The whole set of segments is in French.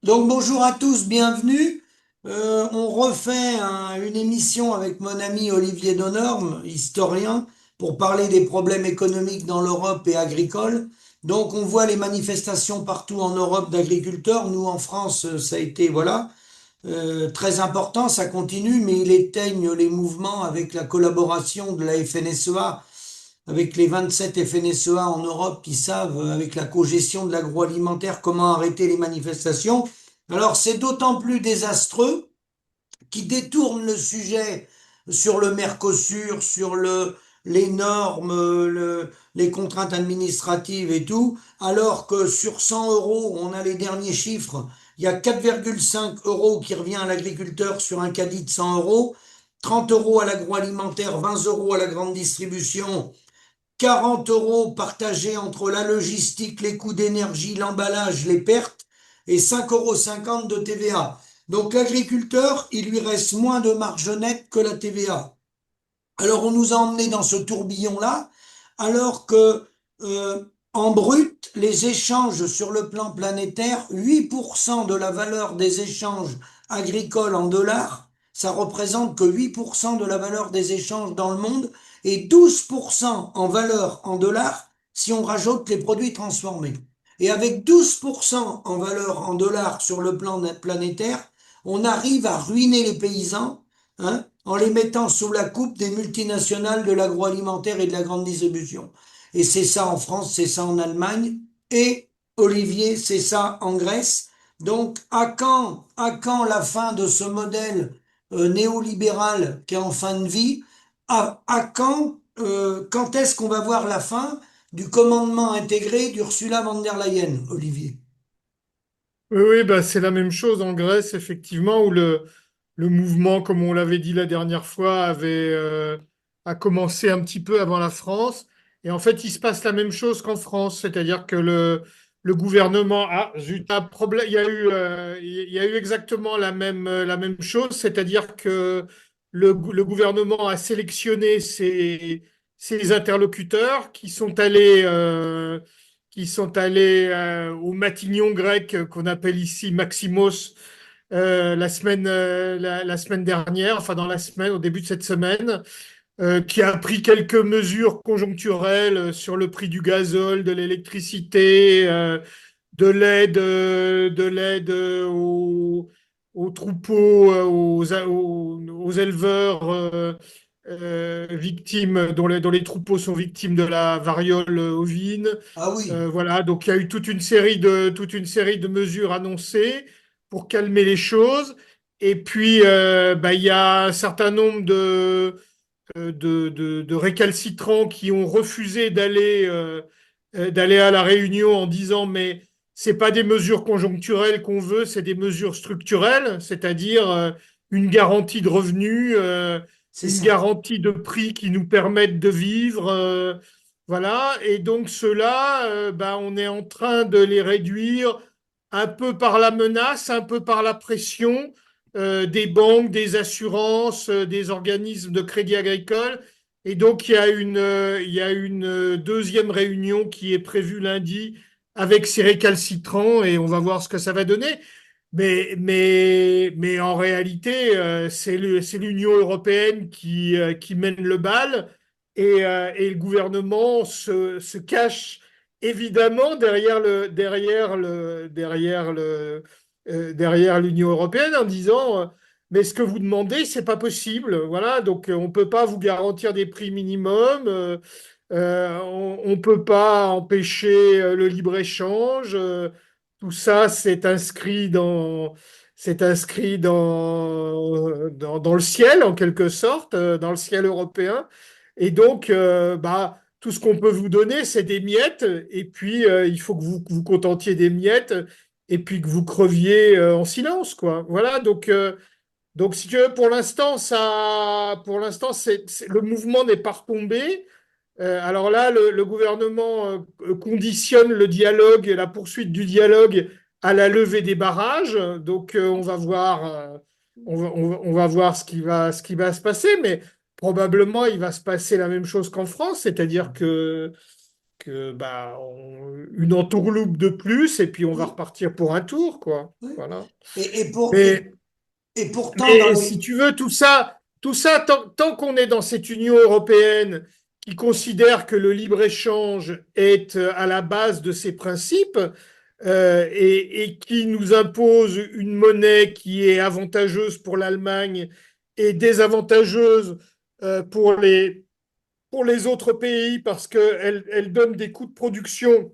Donc bonjour à tous, bienvenue. On refait une émission avec mon ami Olivier Denorme, historien, pour parler des problèmes économiques dans l'Europe et agricoles. Donc on voit les manifestations partout en Europe d'agriculteurs. Nous en France, ça a été voilà très important, ça continue, mais il éteigne les mouvements avec la collaboration de la FNSEA, avec les 27 FNSEA en Europe qui savent, avec la cogestion de l'agroalimentaire, comment arrêter les manifestations. Alors c'est d'autant plus désastreux qu'ils détournent le sujet sur le Mercosur, sur les normes, les contraintes administratives et tout, alors que sur 100 euros, on a les derniers chiffres, il y a 4,5 euros qui revient à l'agriculteur sur un caddie de 100 euros, 30 euros à l'agroalimentaire, 20 euros à la grande distribution, 40 euros partagés entre la logistique, les coûts d'énergie, l'emballage, les pertes, et 5,50 € de TVA. Donc l'agriculteur, il lui reste moins de marge nette que la TVA. Alors on nous a emmenés dans ce tourbillon-là, alors que en brut, les échanges sur le plan planétaire, 8% de la valeur des échanges agricoles en dollars, ça représente que 8% de la valeur des échanges dans le monde et 12% en valeur en dollars si on rajoute les produits transformés. Et avec 12% en valeur en dollars sur le plan planétaire, on arrive à ruiner les paysans, hein, en les mettant sous la coupe des multinationales de l'agroalimentaire et de la grande distribution. Et c'est ça en France, c'est ça en Allemagne, et Olivier, c'est ça en Grèce. Donc, à quand la fin de ce modèle néolibéral qui est en fin de vie? Quand est-ce qu'on va voir la fin du commandement intégré d'Ursula von der Leyen, Olivier? Oui, oui, bah, c'est la même chose en Grèce, effectivement, où le mouvement, comme on l'avait dit la dernière fois, a commencé un petit peu avant la France. Et en fait, il se passe la même chose qu'en France, c'est-à-dire que le gouvernement a, zut, un problème, il y a eu exactement la même chose, c'est-à-dire que le gouvernement a sélectionné ses interlocuteurs qui sont allés au Matignon grec qu'on appelle ici Maximos la semaine dernière, enfin dans la semaine, au début de cette semaine, qui a pris quelques mesures conjoncturelles sur le prix du gazole, de l'électricité, de l'aide aux troupeaux, aux éleveurs victimes, dont les troupeaux sont victimes de la variole ovine. Ah oui, Voilà, donc il y a eu toute une série de mesures annoncées pour calmer les choses. Et puis, bah, il y a un certain nombre de récalcitrants qui ont refusé d'aller à la réunion en disant, mais c'est pas des mesures conjoncturelles qu'on veut, c'est des mesures structurelles, c'est-à-dire une garantie de revenus, c'est une ça. garantie de prix qui nous permettent de vivre. Voilà. Et donc ceux-là, bah, on est en train de les réduire un peu par la menace, un peu par la pression des banques, des assurances, des organismes de crédit agricole. Et donc, il y a une deuxième réunion qui est prévue lundi avec ces récalcitrants et on va voir ce que ça va donner. Mais en réalité, c'est l'Union européenne qui mène le bal et le gouvernement se cache évidemment derrière l'Union européenne en disant mais ce que vous demandez, c'est pas possible. Voilà, donc on peut pas vous garantir des prix minimums, on peut pas empêcher le libre-échange. Tout ça, c'est inscrit dans le ciel, en quelque sorte, dans le ciel européen. Et donc, bah, tout ce qu'on peut vous donner, c'est des miettes. Et puis, il faut que vous vous contentiez des miettes et puis que vous creviez en silence, quoi. Voilà, donc, si tu veux, pour l'instant, le mouvement n'est pas retombé. Alors là, le gouvernement conditionne le dialogue et la poursuite du dialogue à la levée des barrages. Donc, on va voir ce qui va se passer, mais probablement il va se passer la même chose qu'en France, c'est-à-dire que une entourloupe de plus et puis on va Oui, repartir pour un tour, quoi. oui. Voilà. Et, et pour, et, Mais, et pourtant, dans mais si les... tu veux, tout ça, tant qu'on est dans cette Union européenne qui considère que le libre-échange est à la base de ses principes, et qui nous impose une monnaie qui est avantageuse pour l'Allemagne et désavantageuse pour les autres pays parce qu'elle donne des coûts de production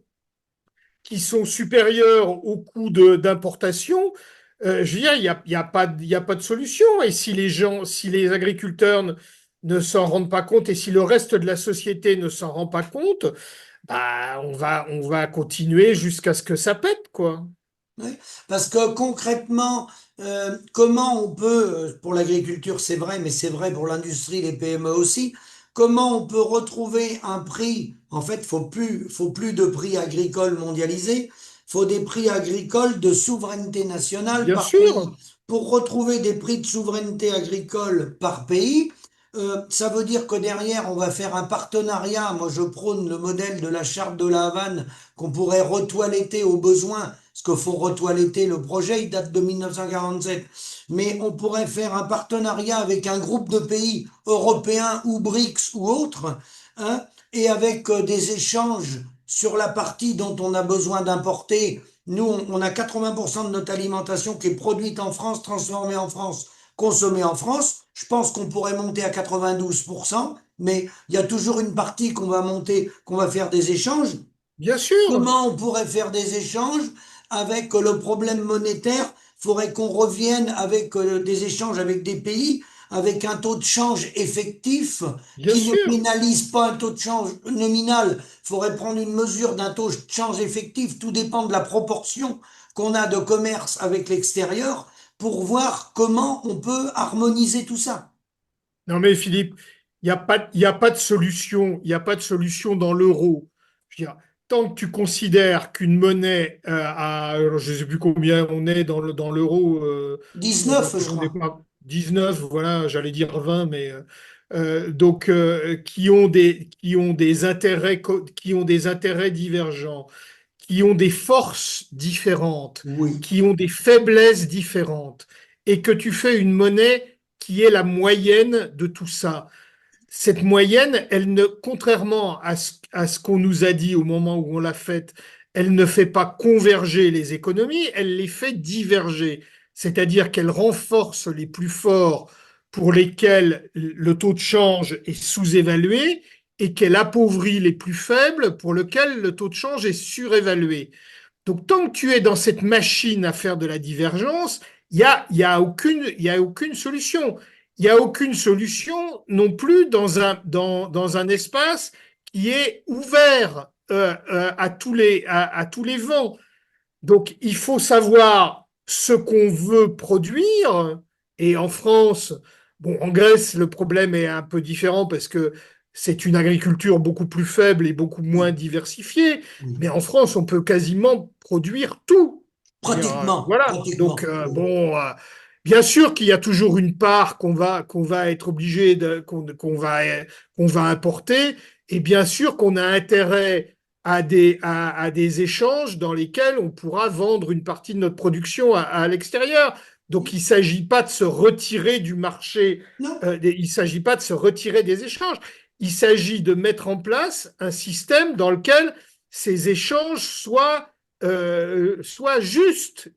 qui sont supérieurs aux coûts d'importation. Je veux dire, il y a pas de solution. Et si les gens, si les agriculteurs ne s'en rendent pas compte et si le reste de la société ne s'en rend pas compte, on va continuer jusqu'à ce que ça pète, quoi. Oui, parce que concrètement, comment on peut, pour l'agriculture c'est vrai, mais c'est vrai pour l'industrie, les PME aussi, comment on peut retrouver un prix, en fait, faut plus de prix agricoles mondialisés, faut des prix agricoles de souveraineté nationale Bien par pays. sûr, Pour retrouver des prix de souveraineté agricole par pays, ça veut dire que derrière, on va faire un partenariat. Moi, je prône le modèle de la charte de la Havane qu'on pourrait retoiletter au besoin parce qu'il faut retoiletter le projet, il date de 1947. Mais on pourrait faire un partenariat avec un groupe de pays européens ou BRICS ou autres, hein, et avec des échanges sur la partie dont on a besoin d'importer. Nous, on a 80% de notre alimentation qui est produite en France, transformée en France, consommée en France. Je pense qu'on pourrait monter à 92%, mais il y a toujours une partie qu'on va monter, qu'on va faire des échanges. bien sûr, Comment on pourrait faire des échanges avec le problème monétaire? Il faudrait qu'on revienne avec des échanges avec des pays avec un taux de change effectif bien qui ne sûr. pénalise pas un taux de change nominal. Il faudrait prendre une mesure d'un taux de change effectif. Tout dépend de la proportion qu'on a de commerce avec l'extérieur pour voir comment on peut harmoniser tout ça. Non mais Philippe, il y a pas de solution, il n'y a pas de solution dans l'euro. Je veux dire, tant que tu considères qu'une monnaie alors je ne sais plus combien on est dans l'euro, 19, je on n'est crois. pas 19, voilà, j'allais dire 20, mais donc qui ont des intérêts divergents, qui ont des forces différentes, Oui, qui ont des faiblesses différentes, et que tu fais une monnaie qui est la moyenne de tout ça. Cette moyenne, elle ne, contrairement à ce qu'on nous a dit au moment où on l'a faite, elle ne fait pas converger les économies, elle les fait diverger. C'est-à-dire qu'elle renforce les plus forts pour lesquels le taux de change est sous-évalué et qu'elle appauvrit les plus faibles pour lesquels le taux de change est surévalué. Donc, tant que tu es dans cette machine à faire de la divergence, il y a aucune solution. Il n'y a aucune solution non plus dans un espace qui est ouvert à tous les vents. Donc, il faut savoir ce qu'on veut produire. Et en France, bon, en Grèce, le problème est un peu différent parce que c'est une agriculture beaucoup plus faible et beaucoup moins oui, diversifiée. oui. Mais en France, on peut quasiment produire tout. Je veux dire, Pratiquement, voilà. Donc, pratiquement. Oui. bien sûr qu'il y a toujours une part qu'on va être obligé qu'on va importer. Et bien sûr qu'on a intérêt à des échanges dans lesquels on pourra vendre une partie de notre production à l'extérieur. Donc, il ne s'agit pas de se retirer du marché, Non, il ne s'agit pas de se retirer des échanges. Il s'agit de mettre en place un système dans lequel ces échanges soient justes,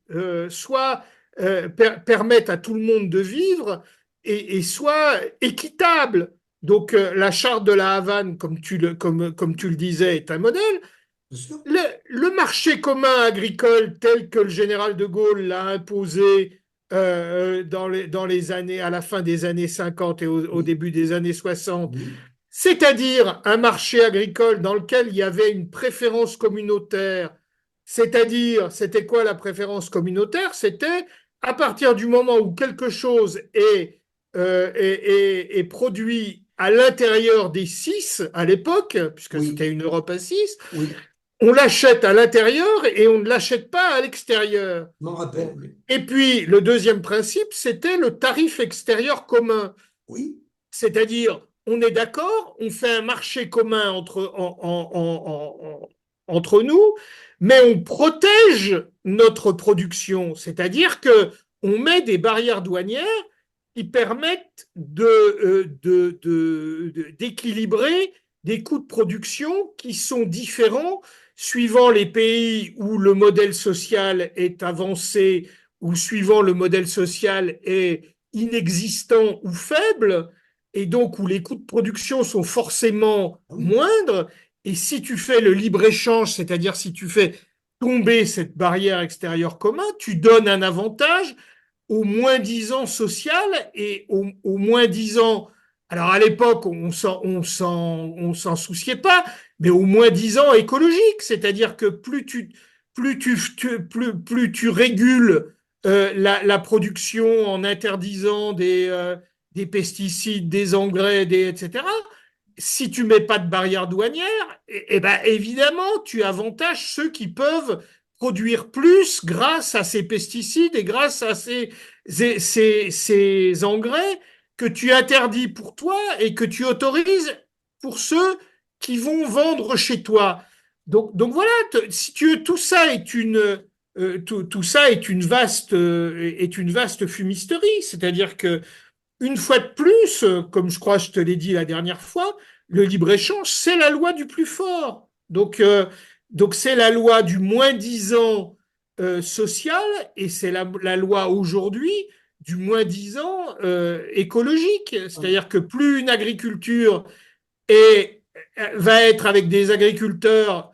permettent à tout le monde de vivre et soient équitables. Donc, la charte de la Havane, comme tu le disais, est un modèle. bien sûr. Le marché commun agricole tel que le général de Gaulle l'a imposé dans les années, à la fin des années 50 et au Oui, début des années 60, oui, c'est-à-dire un marché agricole dans lequel il y avait une préférence communautaire, c'est-à-dire, c'était quoi la préférence communautaire? C'était à partir du moment où quelque chose est produit à l'intérieur des six à l'époque, puisque oui, c'était une Europe à six, oui. on l'achète à l'intérieur et on ne l'achète pas à l'extérieur. Je m'en rappelle. Bon. Oui, Et puis, le deuxième principe, c'était le tarif extérieur commun. oui, C'est-à-dire, on est d'accord, on fait un marché commun entre nous, mais on protège notre production, c'est-à-dire que on met des barrières douanières qui permettent d'équilibrer des coûts de production qui sont différents suivant les pays où le modèle social est avancé ou suivant le modèle social est inexistant ou faible, et donc où les coûts de production sont forcément Ah oui. moindres. Et si tu fais le libre-échange, c'est-à-dire si tu fais tomber cette barrière extérieure commune, tu donnes un avantage au moins-disant social et au moins-disant. Alors à l'époque, on s'en souciait pas, mais au moins-disant écologique, c'est-à-dire que plus tu régules la production en interdisant des pesticides, des engrais, etc. Si tu mets pas de barrière douanière, ben évidemment, tu avantages ceux qui peuvent produire plus grâce à ces pesticides et grâce à ces engrais que tu interdis pour toi et que tu autorises pour ceux qui vont vendre chez toi. Donc voilà, si tu veux, tout ça est une vaste fumisterie. C'est-à-dire que une fois de plus, comme je crois que je te l'ai dit la dernière fois, le libre-échange, c'est la loi du plus fort. Donc c'est la loi du moins-disant social et c'est la loi aujourd'hui du moins-disant écologique. C'est-à-dire que plus une agriculture va être avec des agriculteurs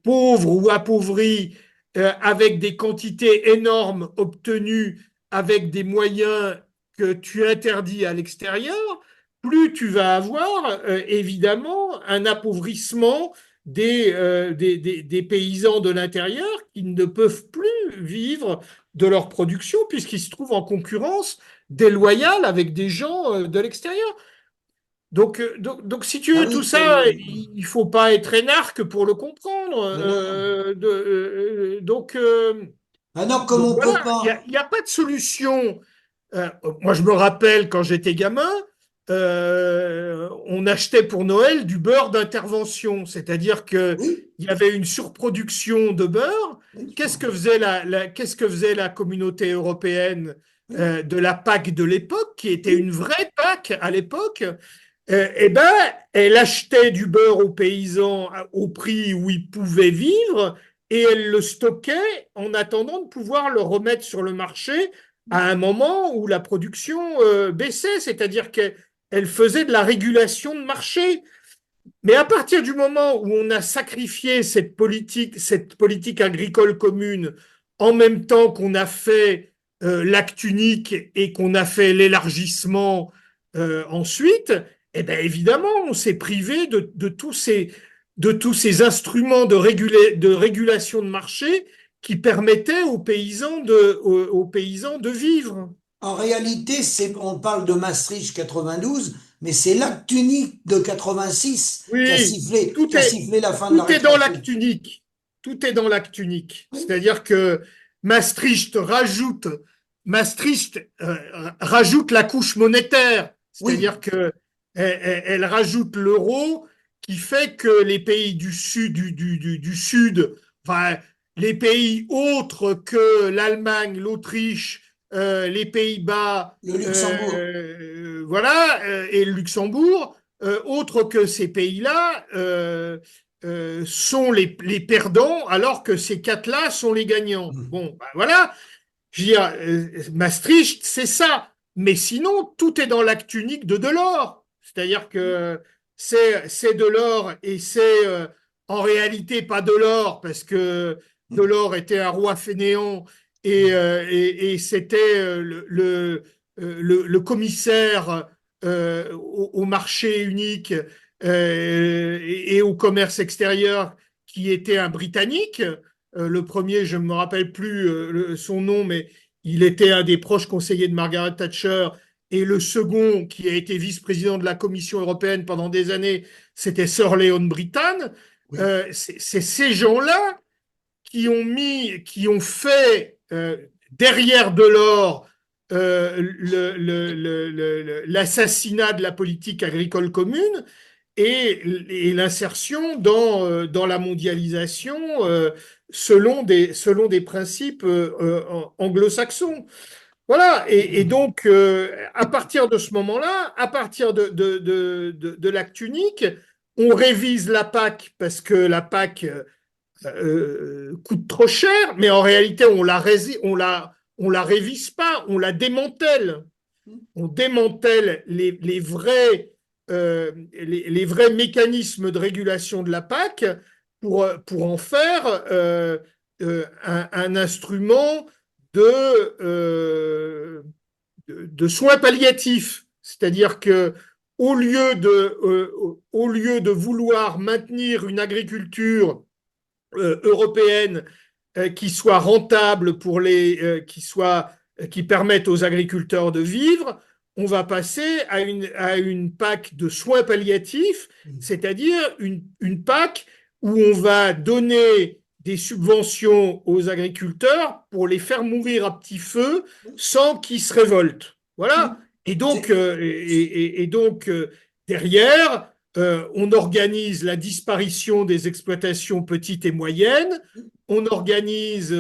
pauvres ou appauvris, avec des quantités énormes obtenues avec des moyens que tu interdis à l'extérieur, plus tu vas avoir évidemment un appauvrissement des paysans de l'intérieur qui ne peuvent plus vivre de leur production puisqu'ils se trouvent en concurrence déloyale avec des gens de l'extérieur. Donc, si tu Ah veux tout oui, ça, il ne faut pas être énarque pour le comprendre. non, non. Alors, comme Donc on voilà, peut il n'y a, pas. il y a pas de solution. Moi, je me rappelle quand j'étais gamin, on achetait pour Noël du beurre d'intervention, c'est-à-dire qu'il Oui, y avait une surproduction de beurre. oui, je Qu'est-ce pense. que faisait qu'est-ce que faisait la communauté européenne Oui, de la PAC de l'époque, qui était oui. une vraie PAC à l'époque? Eh ben, elle achetait du beurre aux paysans au prix où ils pouvaient vivre et elle le stockait en attendant de pouvoir le remettre sur le marché à un moment où la production baissait, c'est-à-dire qu'elle faisait de la régulation de marché. Mais à partir du moment où on a sacrifié cette politique agricole commune, en même temps qu'on a fait l'acte unique et qu'on a fait l'élargissement ensuite, eh bien évidemment, on s'est privé de tous ces instruments de régulation de marché qui permettaient aux paysans de vivre. En réalité, on parle de Maastricht 92, mais c'est l'acte unique de 86 Oui, qui a sifflé la fin de la tout est dans récréation. l'acte unique. Tout est dans l'acte unique. Oui, C'est-à-dire que Maastricht rajoute, Maastricht rajoute la couche monétaire. oui, C'est-à-dire que elle rajoute l'euro qui fait que les pays du Sud, enfin, les pays autres que l'Allemagne, l'Autriche, les Pays-Bas, le Luxembourg. voilà, et le Luxembourg, autres que ces pays-là, sont les perdants, alors que ces quatre-là sont les gagnants. Bon, ben voilà, je veux dire, Maastricht, c'est ça. Mais sinon, tout est dans l'acte unique de Delors. C'est-à-dire que c'est Delors et c'est en réalité pas Delors, parce que Delors était un roi fainéant et c'était le commissaire au marché unique et au commerce extérieur qui était un Britannique. Le premier, je ne me rappelle plus son nom, mais il était un des proches conseillers de Margaret Thatcher. Et le second, qui a été vice-président de la Commission européenne pendant des années, c'était Sir Léon Brittan. Oui, C'est ces gens-là qui ont fait derrière Delors l'assassinat de la politique agricole commune et l'insertion dans la mondialisation selon des principes anglo-saxons. Voilà, et donc à partir de ce moment-là, à partir de l'acte unique, on révise la PAC parce que la PAC coûte trop cher, mais en réalité, on la révise pas, on la démantèle. On démantèle les vrais mécanismes de régulation de la PAC pour en faire un instrument de, euh, de soins palliatifs. C'est-à-dire que au lieu de vouloir maintenir une agriculture européenne qui soit rentable qui permette aux agriculteurs de vivre, on va passer à une PAC de soins palliatifs, c'est-à-dire une PAC où on va donner des subventions aux agriculteurs pour les faire mourir à petit feu sans qu'ils se révoltent. Voilà. Et donc, derrière, on organise la disparition des exploitations petites et moyennes, on organise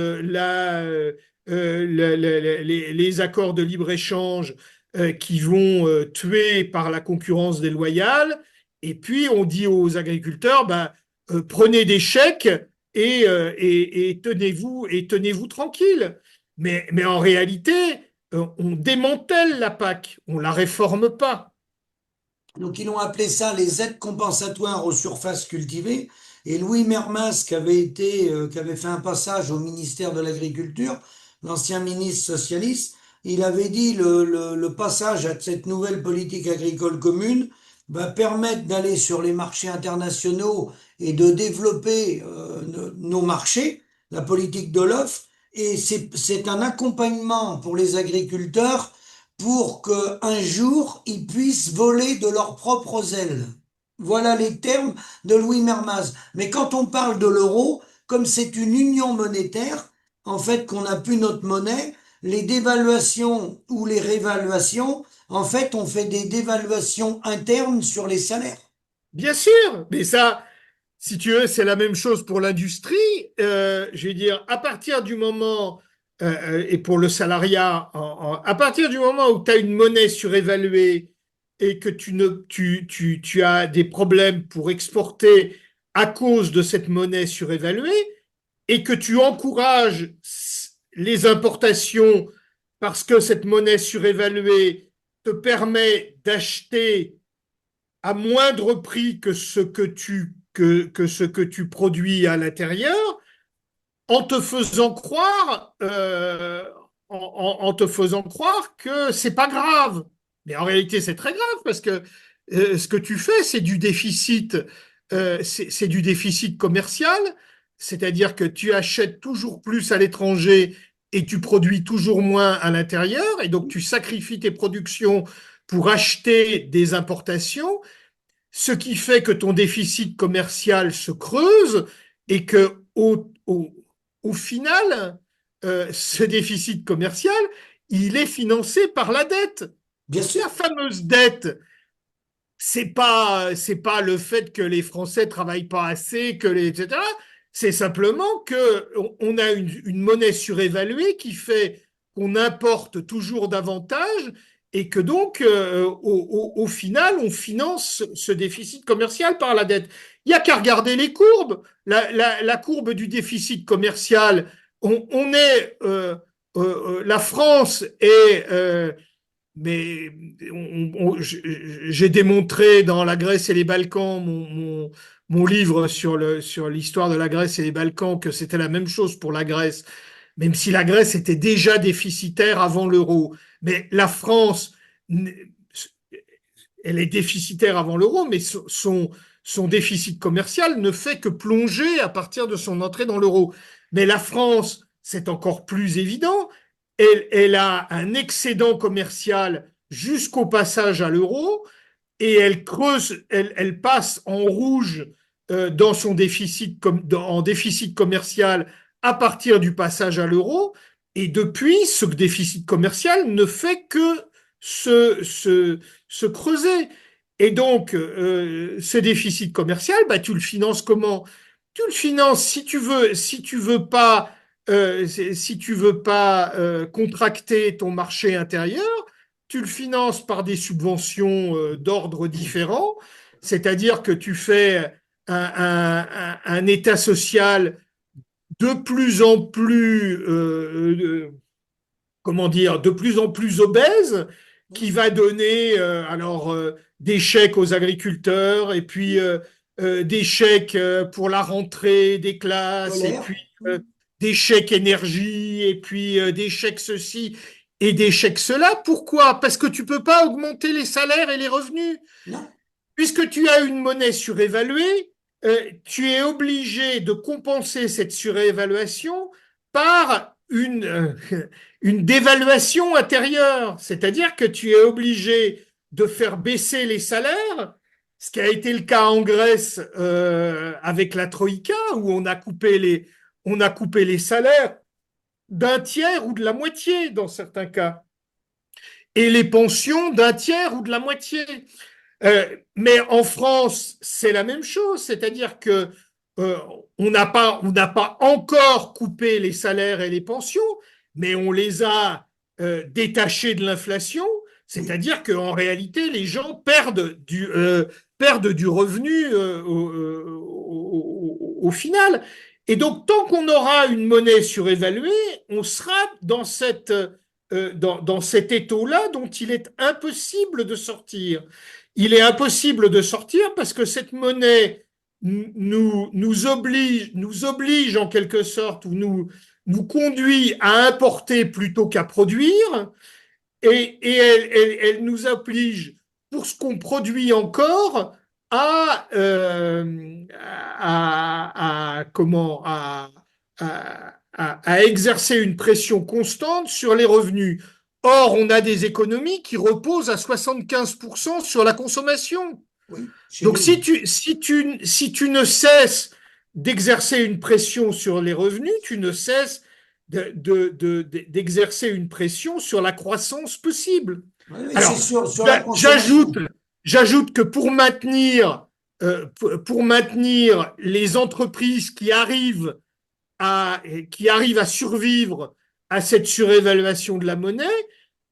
les accords de libre-échange qui vont tuer par la concurrence déloyale, et puis on dit aux agriculteurs, bah, prenez des chèques et tenez-vous tranquille. Mais en réalité, on démantèle la PAC, on ne la réforme pas. Donc, ils ont appelé ça les aides compensatoires aux surfaces cultivées. Et Louis Mermaz, qui avait fait un passage au ministère de l'Agriculture, l'ancien ministre socialiste, il avait dit le passage à cette nouvelle politique agricole commune va permettre d'aller sur les marchés internationaux et de développer nos marchés, la politique de l'offre. Et c'est un accompagnement pour les agriculteurs pour qu'un jour ils puissent voler de leurs propres ailes. Voilà les termes de Louis Mermaz. Mais quand on parle de l'euro, comme c'est une union monétaire, en fait qu'on n'a plus notre monnaie, les dévaluations ou les révaluations, en fait on fait des dévaluations internes sur les salaires. Bien sûr, mais ça, si tu veux, c'est la même chose pour l'industrie. Je veux dire, à partir du moment, et pour le salariat, à partir du moment où tu as une monnaie surévaluée et que tu as des problèmes pour exporter à cause de cette monnaie surévaluée, et que tu encourages les importations parce que cette monnaie surévaluée te permet d'acheter à moindre prix que ce que tu produis à l'intérieur, en te faisant croire, en te faisant croire que c'est pas grave. Mais en réalité, c'est très grave parce que ce que tu fais, c'est du déficit commercial, c'est-à-dire que tu achètes toujours plus à l'étranger et tu produis toujours moins à l'intérieur, et donc tu sacrifies tes productions pour acheter des importations, ce qui fait que ton déficit commercial se creuse et que au final, ce déficit commercial, il est financé par la dette. Bien La sûr, fameuse dette, c'est pas le fait que les Français travaillent pas assez, etc. C'est simplement que on a une monnaie surévaluée qui fait qu'on importe toujours davantage et que donc, au final, on finance ce déficit commercial par la dette. Il n'y a qu'à regarder les courbes. La courbe du déficit commercial, on est, la France est mais j'ai démontré dans La Grèce et les Balkans, mon livre sur l'histoire de la Grèce et les Balkans, que c'était la même chose pour la Grèce, même si la Grèce était déjà déficitaire avant l'euro. Mais la France, elle est déficitaire avant l'euro, mais son déficit commercial ne fait que plonger à partir de son entrée dans l'euro. Mais la France, c'est encore plus évident. Elle a un excédent commercial jusqu'au passage à l'euro et elle creuse, elle passe en rouge dans son déficit en déficit commercial à partir du passage à l'euro. Et depuis, ce déficit commercial ne fait que se creuser. Et donc, ce déficit commercial, bah, tu le finances comment? Tu le finances si tu veux pas contracter ton marché intérieur, tu le finances par des subventions d'ordre différent, c'est-à-dire que tu fais un État social de plus en plus, comment dire, de plus en plus obèse, qui va donner des chèques aux agriculteurs, et puis des chèques pour la rentrée des classes, et Scolaire? puis des chèques énergie, et puis des chèques ceci et des chèques cela. Pourquoi? Parce que tu peux pas augmenter les salaires et les revenus. Non. Puisque tu as une monnaie surévaluée, tu es obligé de compenser cette surévaluation par une dévaluation intérieure. C'est-à-dire que tu es obligé de faire baisser les salaires, ce qui a été le cas en Grèce avec la Troïka, où on a coupé les salaires d'un tiers ou de la moitié dans certains cas, et les pensions d'un tiers ou de la moitié. Mais en France, c'est la même chose, c'est-à-dire que euh, on n'a pas encore coupé les salaires et les pensions, mais on les a détachés de l'inflation, Oui. c'est-à-dire qu'en réalité, les gens perdent du revenu au final. Et donc, tant qu'on aura une monnaie surévaluée, on sera dans cet étau-là dont il est impossible de sortir. Il est impossible de sortir parce que cette monnaie nous oblige en quelque sorte, ou nous conduit à importer plutôt qu'à produire, et elle nous oblige, pour ce qu'on produit encore, à, comment, à exercer une pression constante sur les revenus. Or, on a des économies qui reposent à 75% sur la consommation. Oui. Chez Donc, nous. si tu ne cesses d'exercer une pression sur les revenus, tu ne cesses d'exercer une pression sur la croissance possible. Oui, oui, c'est Alors, sur la consommation. j'ajoute que pour maintenir les entreprises qui arrivent à survivre à cette surévaluation de la monnaie,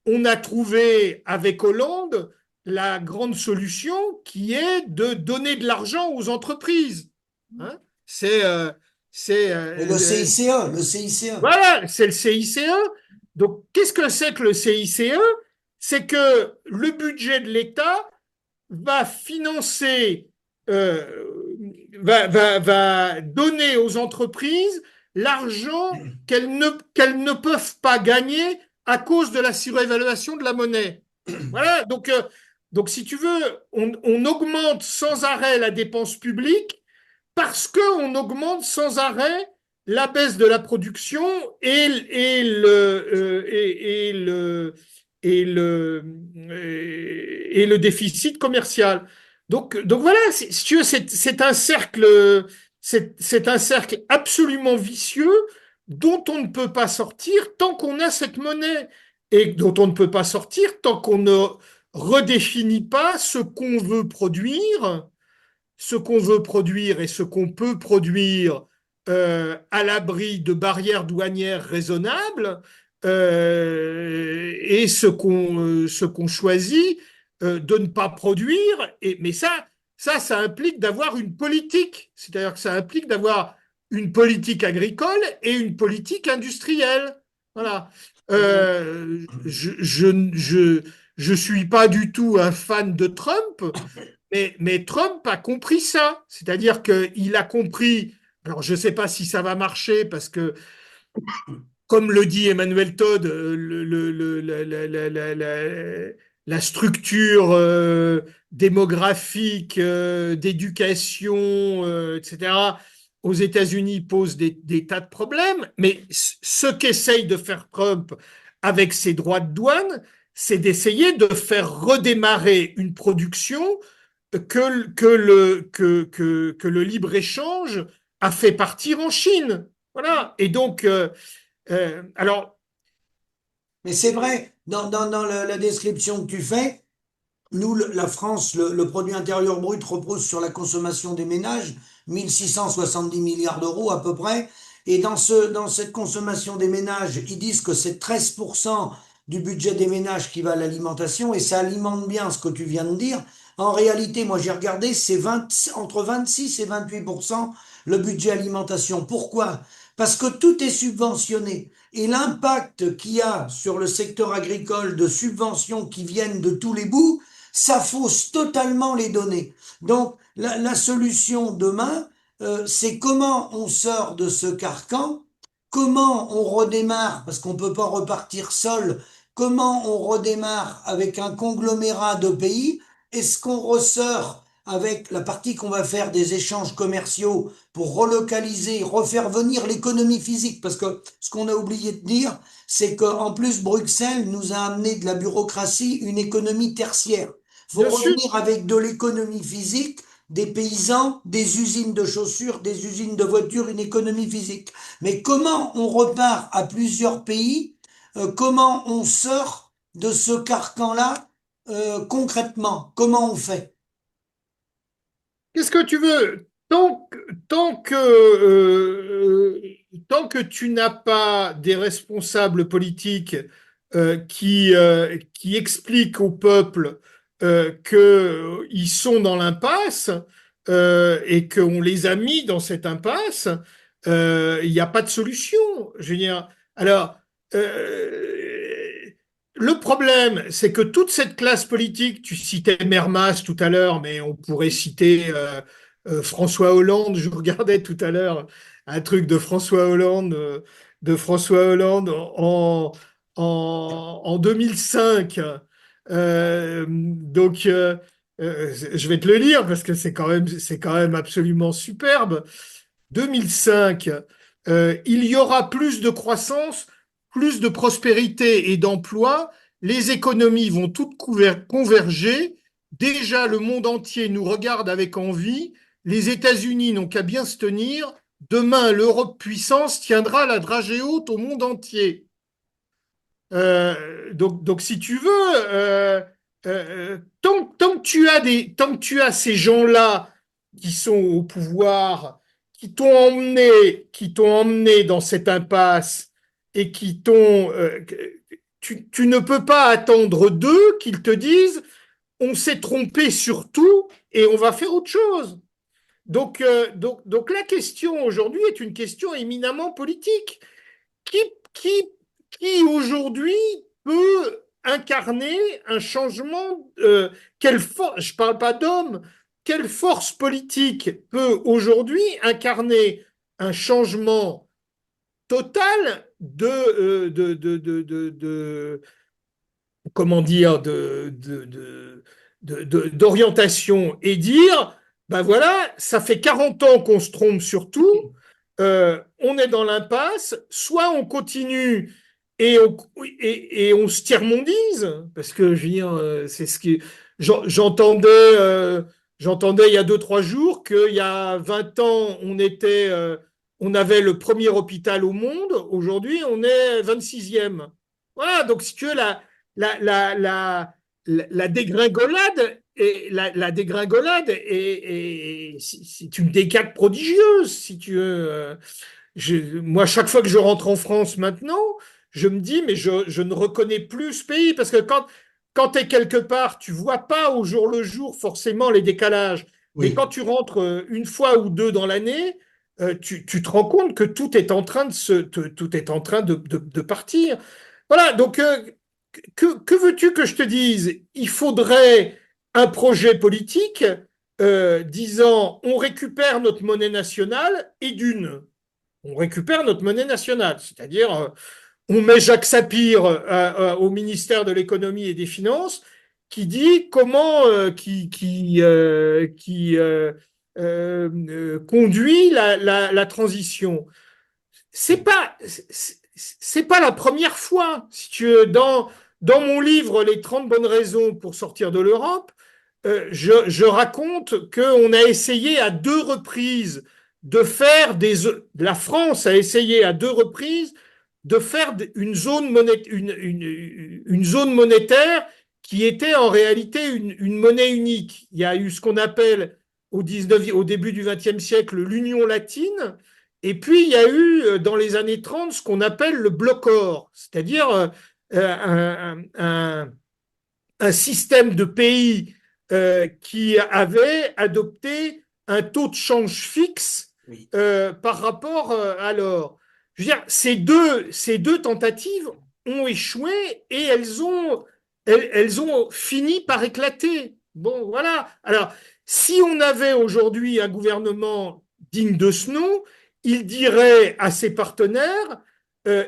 on a trouvé avec Hollande la grande solution qui est de donner de l'argent aux entreprises. Hein. c'est euh, c'est Et le euh, CICE, le CICE. voilà, c'est le CICE. Donc, qu'est-ce que c'est que le CICE? C'est que le budget de l'État va financer, euh, va donner aux entreprises l'argent qu'elles ne peuvent pas gagner à cause de la surévaluation de la monnaie. Voilà, donc si tu veux, on augmente sans arrêt la dépense publique parce qu'on augmente sans arrêt la baisse de la production et le déficit commercial. Donc voilà, si tu veux, c'est un cercle absolument vicieux dont on ne peut pas sortir tant qu'on a cette monnaie, et dont on ne peut pas sortir tant qu'on ne redéfinit pas ce qu'on veut produire et ce qu'on peut produire à l'abri de barrières douanières raisonnables, et ce qu'on choisit de ne pas produire. Mais ça implique d'avoir une politique, c'est-à-dire que ça implique d'avoir une politique agricole et une politique industrielle. Voilà. Je suis pas du tout un fan de Trump, mais Trump a compris ça. C'est-à-dire qu'il a compris. Alors, je ne sais pas si ça va marcher parce que, comme le dit Emmanuel Todd, la structure démographique, d'éducation, etc., aux États-Unis pose des tas de problèmes. Mais ce qu'essaye de faire Trump avec ses droits de douane, c'est d'essayer de faire redémarrer une production que le libre-échange a fait partir en Chine. Voilà. Et donc, alors, Mais c'est vrai, dans la description que tu fais, nous, la France, le produit intérieur brut repose sur la consommation des ménages, 1670 milliards d'euros à peu près. Et dans cette consommation des ménages, ils disent que c'est 13% du budget des ménages qui va à l'alimentation et ça alimente bien ce que tu viens de dire. En réalité, moi j'ai regardé, c'est entre 26 et 28% le budget alimentation. Pourquoi? Parce que tout est subventionné. Et l'impact qu'il y a sur le secteur agricole de subventions qui viennent de tous les bouts, ça fausse totalement les données. Donc la solution demain, c'est comment on sort de ce carcan, comment on redémarre, parce qu'on ne peut pas repartir seul, comment on redémarre avec un conglomérat de pays, est-ce qu'on ressort avec la partie qu'on va faire des échanges commerciaux pour relocaliser, refaire venir l'économie physique, parce que ce qu'on a oublié de dire, c'est qu'en plus Bruxelles nous a amené de la bureaucratie une économie tertiaire. Faut Bien sûr. revenir avec de l'économie physique, des paysans, des usines de chaussures, des usines de voitures, une économie physique. Mais comment on repart à plusieurs pays, comment on sort de ce carcan-là concrètement? Comment on fait? Qu'est-ce que tu veux? Tant que tu n'as pas des responsables politiques qui expliquent au peuple qu'ils sont dans l'impasse et qu'on les a mis dans cette impasse, il n'y a pas de solution. Je veux dire, alors, le problème, c'est que toute cette classe politique, tu citais Mermas tout à l'heure, mais on pourrait citer François Hollande. Je regardais tout à l'heure un truc de François Hollande en 2005. Je vais te le lire parce que c'est quand même absolument superbe. 2005, il y aura plus de croissance, plus de prospérité et d'emploi, les économies vont toutes converger. Déjà, le monde entier nous regarde avec envie. Les États-Unis n'ont qu'à bien se tenir. Demain, l'Europe puissance tiendra la dragée haute au monde entier. Si tu veux, tant que tu as ces gens-là qui sont au pouvoir, qui t'ont emmené dans cette impasse et tu ne peux pas attendre d'eux qu'ils te disent on s'est trompé sur tout et on va faire autre chose. Donc la question aujourd'hui est une question éminemment politique qui, qui, qui aujourd'hui peut incarner un changement je ne parle pas d'homme, quelle force politique peut aujourd'hui incarner un changement total comment dire, d'orientation et dire, ben voilà, ça fait 40 ans qu'on se trompe sur tout, on est dans l'impasse, soit on continue et on se tiers-mondise, parce que je veux dire, c'est ce qui... J'entendais j'entendais il y a 2, 3 jours qu'il y a 20 ans, on avait le premier hôpital au monde, aujourd'hui on est 26e. Voilà, donc si tu veux, la, la, la, la dégringolade la dégringolade c'est une décade prodigieuse, si tu veux. Moi, chaque fois que je rentre en France maintenant, je me dis, mais je ne reconnais plus ce pays, parce que quand tu es quelque part, tu vois pas au jour le jour forcément les décalages. Mais Oui. quand tu rentres une fois ou deux dans l'année, tu te rends compte que tout est en train tout est en train de partir. Voilà, donc que veux-tu que je te dise? Il faudrait un projet politique disant on récupère notre monnaie nationale et on récupère notre monnaie nationale, c'est-à-dire on met Jacques Sapir au ministère de l'économie et des finances qui dit comment conduit la transition. C'est pas la première fois. Si tu veux, dans mon livre Les 30 bonnes raisons pour sortir de l'Europe, je raconte qu'on a essayé à 2 reprises de faire la France a essayé à 2 reprises de faire une zone monétaire qui était en réalité une monnaie unique. Il y a eu ce qu'on appelle au début du XXe siècle l'Union latine, et puis il y a eu dans les années 30 ce qu'on appelle le bloc or, c'est-à-dire un système de pays qui avait adopté un taux de change fixe Oui. par rapport à l'or. Je veux dire, ces deux tentatives ont échoué et elles ont fini par éclater. Bon, voilà. Alors, si on avait aujourd'hui un gouvernement digne de ce nom, il dirait à ses partenaires,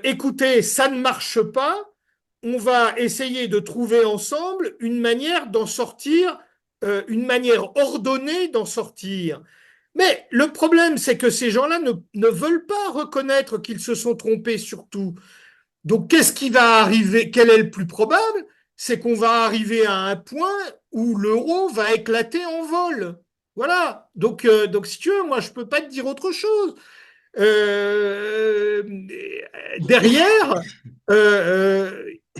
écoutez, ça ne marche pas, on va essayer de trouver ensemble une manière d'en sortir, une manière ordonnée d'en sortir. Mais le problème, c'est que ces gens-là ne veulent pas reconnaître qu'ils se sont trompés surtout. Donc, qu'est-ce qui va arriver? Quel est le plus probable? C'est qu'on va arriver à un point où l'euro va éclater en vol. Voilà. Donc, si tu veux, moi, je ne peux pas te dire autre chose. Euh, Derrière,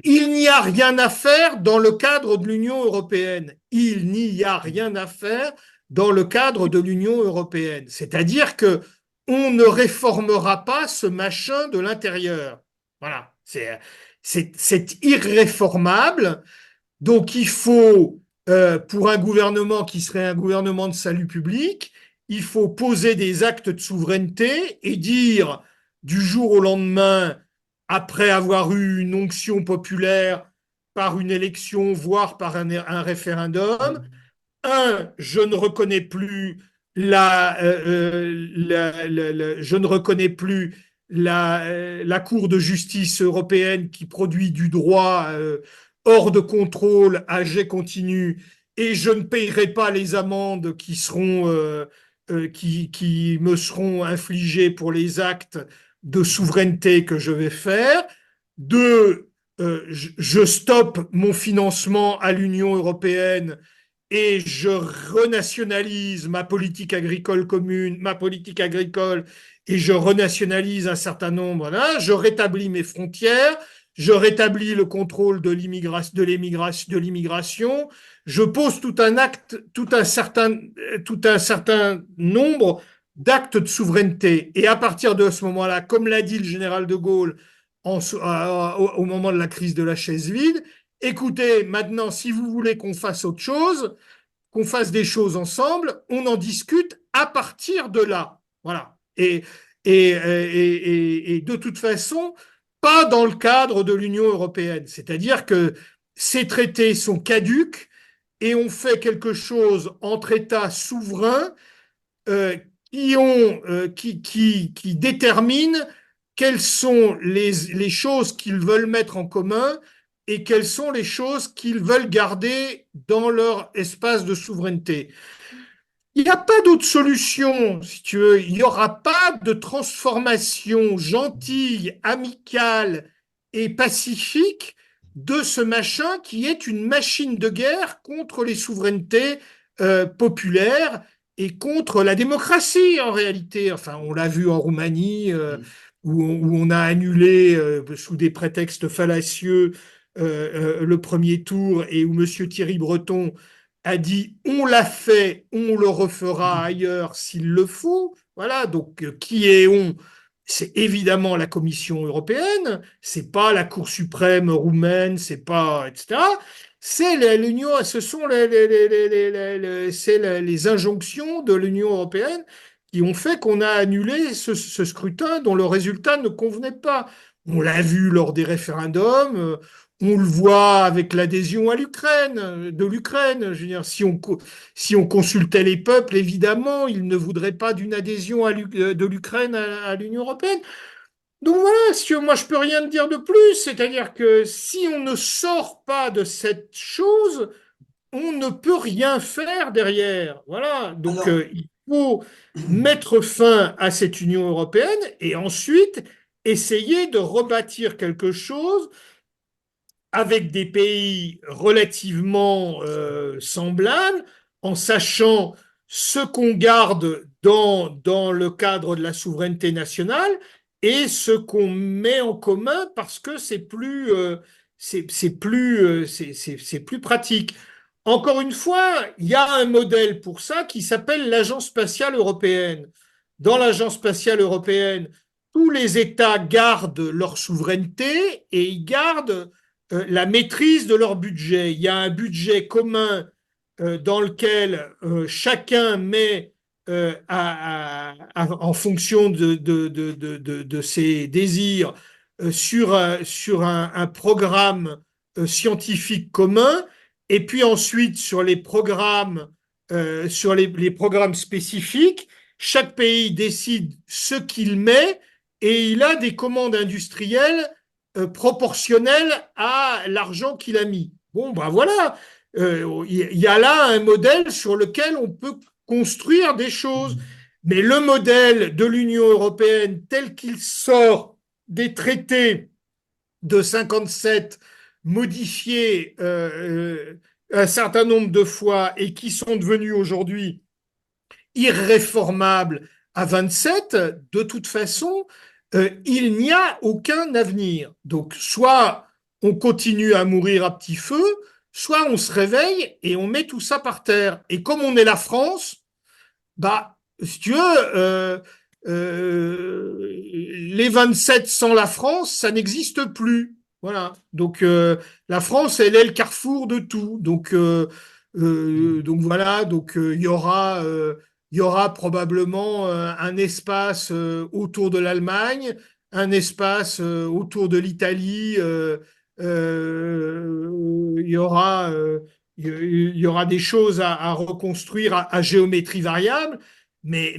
il n'y a rien à faire dans le cadre de l'Union européenne. Il n'y a rien à faire dans le cadre de l'Union européenne. C'est-à-dire que on ne réformera pas ce machin de l'intérieur. Voilà, c'est irréformable. Donc il faut, pour un gouvernement qui serait un gouvernement de salut public, il faut poser des actes de souveraineté et dire du jour au lendemain, après avoir eu une onction populaire par une élection, voire par un référendum, je ne reconnais plus je ne reconnais plus la Cour de justice européenne qui produit du droit hors de contrôle à jet continu, et je ne payerai pas les amendes qui me seront infligées pour les actes de souveraineté que je vais faire. Deux, je stoppe mon financement à l'Union européenne et je renationalise ma politique agricole commune, ma politique agricole, et je renationalise un certain nombre. Là, je rétablis mes frontières, je rétablis le contrôle de l'immigration, je pose tout un certain nombre d'actes de souveraineté. Et à partir de ce moment-là, comme l'a dit le général de Gaulle au moment de la crise de la chaise vide, écoutez, maintenant, si vous voulez qu'on fasse autre chose, qu'on fasse des choses ensemble, on en discute à partir de là. Voilà. Et de toute façon, pas dans le cadre de l'Union européenne. C'est-à-dire que ces traités sont caducs et on fait quelque chose entre États souverains euh, qui déterminent quelles sont les choses qu'ils veulent mettre en commun et quelles sont les choses qu'ils veulent garder dans leur espace de souveraineté. Il n'y a pas d'autre solution, si tu veux. Il n'y aura pas de transformation gentille, amicale et pacifique de ce machin qui est une machine de guerre contre les souverainetés populaires et contre la démocratie en réalité. Enfin, on l'a vu en Roumanie où on a annulé sous des prétextes fallacieux le premier tour et où M. Thierry Breton a dit on l'a fait, on le refera ailleurs s'il le faut. Voilà, donc qui est on? C'est évidemment la Commission européenne, c'est pas la Cour suprême roumaine, c'est pas etc. C'est l'Union, ce sont les injonctions de l'Union européenne qui ont fait qu'on a annulé ce scrutin dont le résultat ne convenait pas. On l'a vu lors des référendums. On le voit avec l'adhésion à l'Ukraine, de l'Ukraine. Je veux dire, si on consultait les peuples, évidemment, ils ne voudraient pas d'une adhésion de l'Ukraine à l'Union européenne. Donc voilà, si moi je peux rien dire de plus. C'est-à-dire que si on ne sort pas de cette chose, on ne peut rien faire derrière. Voilà. Donc Alors, il faut mettre fin à cette Union européenne et ensuite essayer de rebâtir quelque chose avec des pays relativement semblables, en sachant ce qu'on garde dans le cadre de la souveraineté nationale et ce qu'on met en commun parce que c'est plus pratique. Encore une fois, il y a un modèle pour ça qui s'appelle l'Agence spatiale européenne. Dans l'Agence spatiale européenne, tous les États gardent leur souveraineté et ils gardent la maîtrise de leur budget. Il y a un budget commun dans lequel chacun met en fonction de ses désirs sur un programme scientifique commun, et puis ensuite sur les programmes spécifiques, chaque pays décide ce qu'il met et il a des commandes industrielles proportionnelles à l'argent qu'il a mis. Bon, ben voilà, il y a là un modèle sur lequel on peut construire des choses. Mais le modèle de l'Union européenne tel qu'il sort des traités de 57 modifiés un certain nombre de fois et qui sont devenus aujourd'hui irréformables à 27, de toute façon, il n'y a aucun avenir. Donc, soit on continue à mourir à petit feu, soit on se réveille et on met tout ça par terre. Et comme on est la France, bah, si tu veux, les 27 sans la France, ça n'existe plus. Voilà. Donc, la France, elle est le carrefour de tout. Donc voilà. Donc, il y aura probablement un espace autour de l'Allemagne, un espace autour de l'Italie. Il y aura il y aura des choses à reconstruire à géométrie variable, mais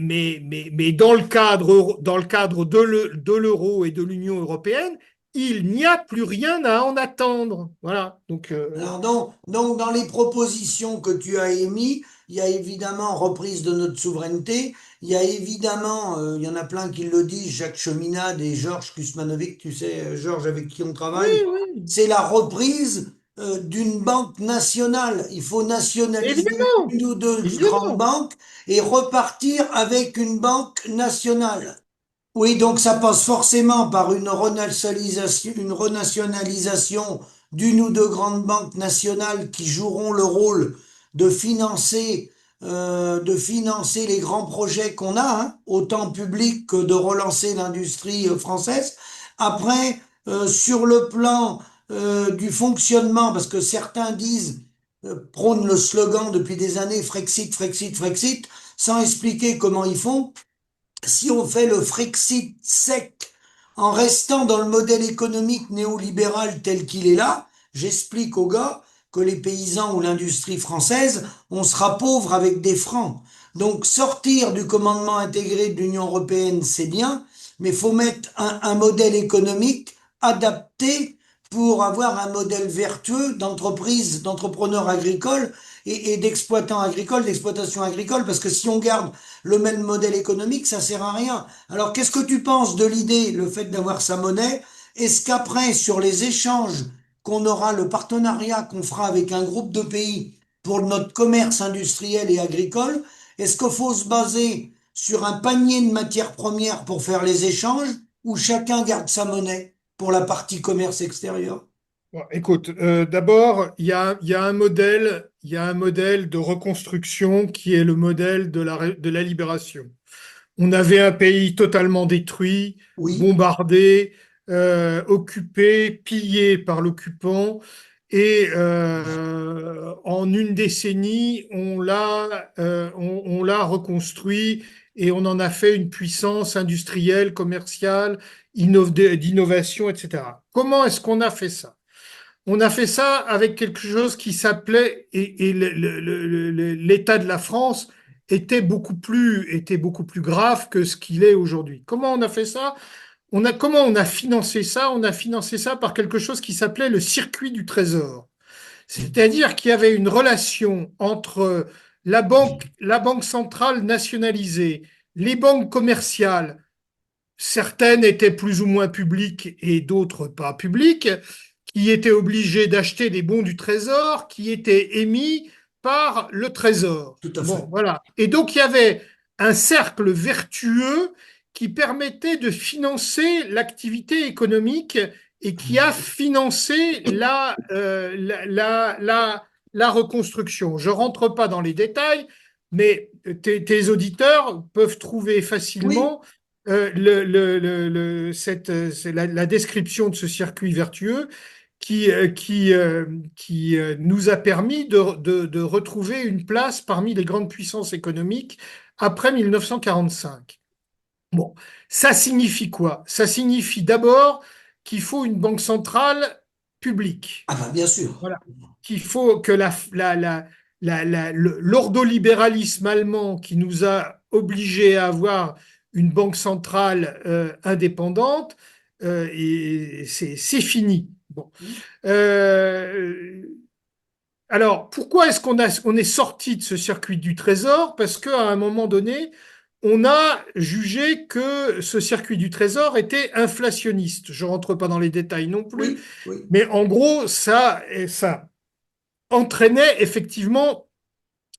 dans le cadre de l'euro et de l'Union européenne, il n'y a plus rien à en attendre. Voilà. Donc, Alors donc, dans les propositions que tu as émises, il y a évidemment reprise de notre souveraineté, il y a évidemment, il y en a plein qui le disent, Jacques Cheminade et Georges Kuzmanovic, tu sais, Georges avec qui on oui, travaille, oui, c'est la reprise d'une banque nationale. Il faut nationaliser évidemment, une ou deux grandes évidemment. banques et repartir avec une banque nationale. Oui, donc ça passe forcément par une renationalisation d'une ou deux grandes banques nationales qui joueront le rôle de financer les grands projets qu'on a, hein, autant publics que de relancer l'industrie française. Après, sur le plan du fonctionnement, parce que certains disent, prônent le slogan depuis des années, Frexit, Frexit, Frexit, sans expliquer comment ils font si on fait le Frexit sec en restant dans le modèle économique néolibéral tel qu'il est là, j'explique aux gars que les paysans ou l'industrie française, on sera pauvre avec des francs. Donc sortir du commandement intégré de l'Union européenne, c'est bien, mais il faut mettre un modèle économique adapté pour avoir un modèle vertueux d'entreprise, d'entrepreneurs agricoles et d'exploitants agricoles, d'exploitation agricole, parce que si on garde le même modèle économique, ça sert à rien. Alors, qu'est-ce que tu penses de l'idée, le fait d'avoir sa monnaie? Est-ce qu'après, sur les échanges qu'on aura, le partenariat qu'on fera avec un groupe de pays pour notre commerce industriel et agricole, est-ce qu'il faut se baser sur un panier de matières premières pour faire les échanges ou chacun garde sa monnaie pour la partie commerce extérieur? Bon, écoute, d'abord, il y a un modèle de reconstruction qui est le modèle de la libération. On avait un pays totalement détruit, Oui, bombardé, occupé, pillé par l'occupant. Et en une décennie, on l'a reconstruit et on en a fait une puissance industrielle, commerciale, d'innovation, etc. Comment est-ce qu'on a fait ça? On a fait ça avec quelque chose qui s'appelait, et l'état de la France était beaucoup plus grave que ce qu'il est aujourd'hui. Comment on a fait ça? Comment on a financé ça? On a financé ça par quelque chose qui s'appelait le circuit du trésor. C'est-à-dire qu'il y avait une relation entre la banque centrale nationalisée, les banques commerciales, certaines étaient plus ou moins publiques et d'autres pas publiques, qui étaient obligées d'acheter des bons du Trésor qui étaient émis par le Trésor. tout à Bon, fait. voilà. Et donc, il y avait un cercle vertueux qui permettait de financer l'activité économique et qui a financé la reconstruction. Je ne rentre pas dans les détails, mais tes auditeurs peuvent trouver Oui, facilement la description de ce circuit vertueux qui nous a permis de retrouver une place parmi les grandes puissances économiques après 1945. Bon, ça signifie quoi? Ça signifie d'abord qu'il faut une banque centrale publique. ah bah bien sûr. Voilà. Qu'il faut que l'ordolibéralisme allemand qui nous a obligés à avoir une banque centrale indépendante, et c'est fini. Bon. Euh, alors, pourquoi est-ce on est sorti de ce circuit du trésor? Parce qu'à un moment donné, on a jugé que ce circuit du trésor était inflationniste. Je ne rentre pas dans les détails non plus, Oui, oui, mais en gros, ça entraînait effectivement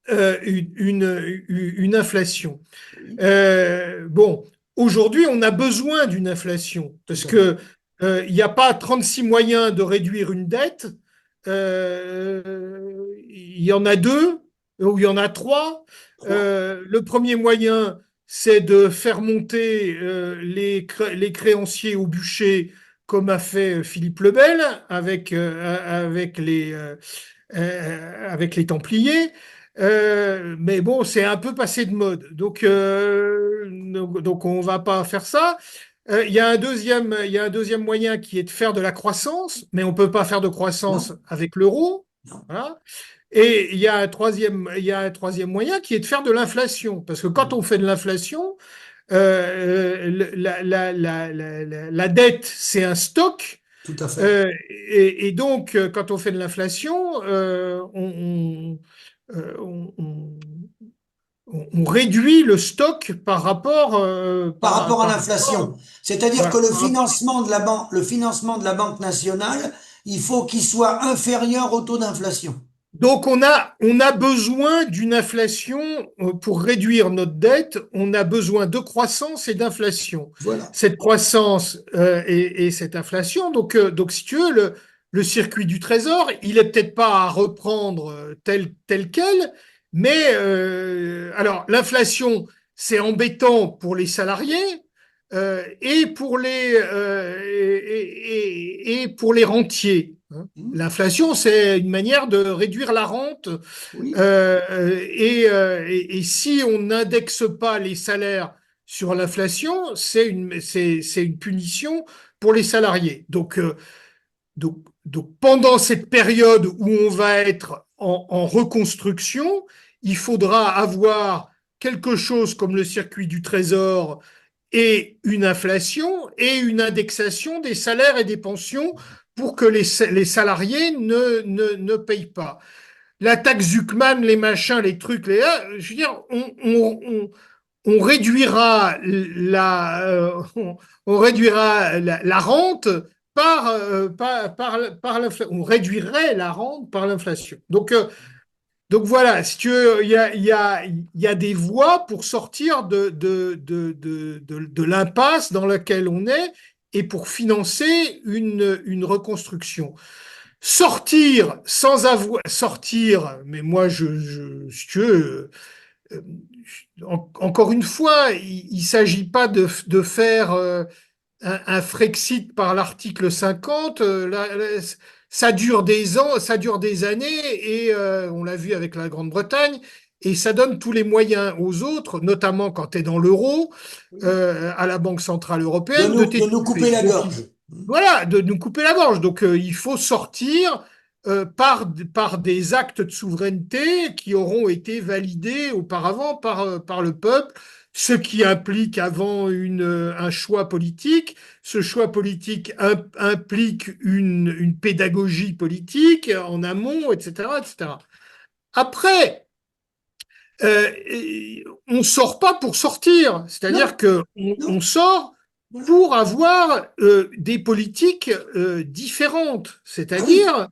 une inflation. oui, Bon, aujourd'hui, on a besoin d'une inflation tout parce à fait. que il n'y a pas 36 moyens de réduire une dette. Il y en a deux ou il y en a trois. Trois. Le premier moyen, c'est de faire monter les créanciers au bûcher, comme a fait Philippe le Bel avec les Templiers. Mais bon, c'est un peu passé de mode. Donc on va pas faire ça. Il y a un deuxième moyen qui est de faire de la croissance, mais on peut pas faire de croissance Non, avec l'euro. non. Voilà. Et il y a un troisième moyen qui est de faire de l'inflation. Parce que quand on Oui, fait de l'inflation, la dette, c'est un stock. tout à fait. Et donc, quand on fait de l'inflation, on, on réduit le stock par rapport, Par rapport à par rapport, l'inflation. C'est-à-dire que voilà, par rapport. le financement de la Banque nationale, il faut qu'il soit inférieur au taux d'inflation. Donc, on a besoin d'une inflation pour réduire notre dette. On a besoin de croissance et d'inflation. Voilà. Cette croissance et cette inflation, donc si tu veux, le circuit du trésor, il est peut-être pas à reprendre tel quel, mais alors l'inflation, c'est embêtant pour les salariés et pour les rentiers, hein. Hmm. L'inflation, c'est une manière de réduire la rente. Oui, Et si on n'indexe pas les salaires sur l'inflation, c'est une punition pour les salariés. Donc, pendant cette période où on va être en reconstruction, il faudra avoir quelque chose comme le circuit du trésor et une inflation et une indexation des salaires et des pensions pour que les salariés ne payent pas. La taxe Zuckman, les machins, les trucs, je veux dire, on réduira on réduira la rente par l'inflation. On réduirait la rente par l'inflation. Donc voilà, si tu veux, il y a des voies pour sortir de l'impasse dans laquelle on est et pour financer une reconstruction. Sortir, mais moi, si tu veux, euh, encore une fois, il ne s'agit pas de faire un Frexit par l'article 50. Ça dure des ans, ça dure des années, et on l'a vu avec la Grande-Bretagne, et ça donne tous les moyens aux autres, notamment quand tu es dans l'euro, à la Banque Centrale Européenne, de de nous couper t'étouffer. la Donc, gorge. voilà, de nous couper la gorge. Donc, il faut sortir par des actes de souveraineté qui auront été validés auparavant par le peuple, ce qui implique avant un choix politique. Ce choix politique implique une pédagogie politique en amont, etc., etc. Après, euh, on sort pas pour sortir, Non, c'est-à-dire que non, on sort voilà. pour avoir des politiques différentes. Ah oui, C'est-à-dire,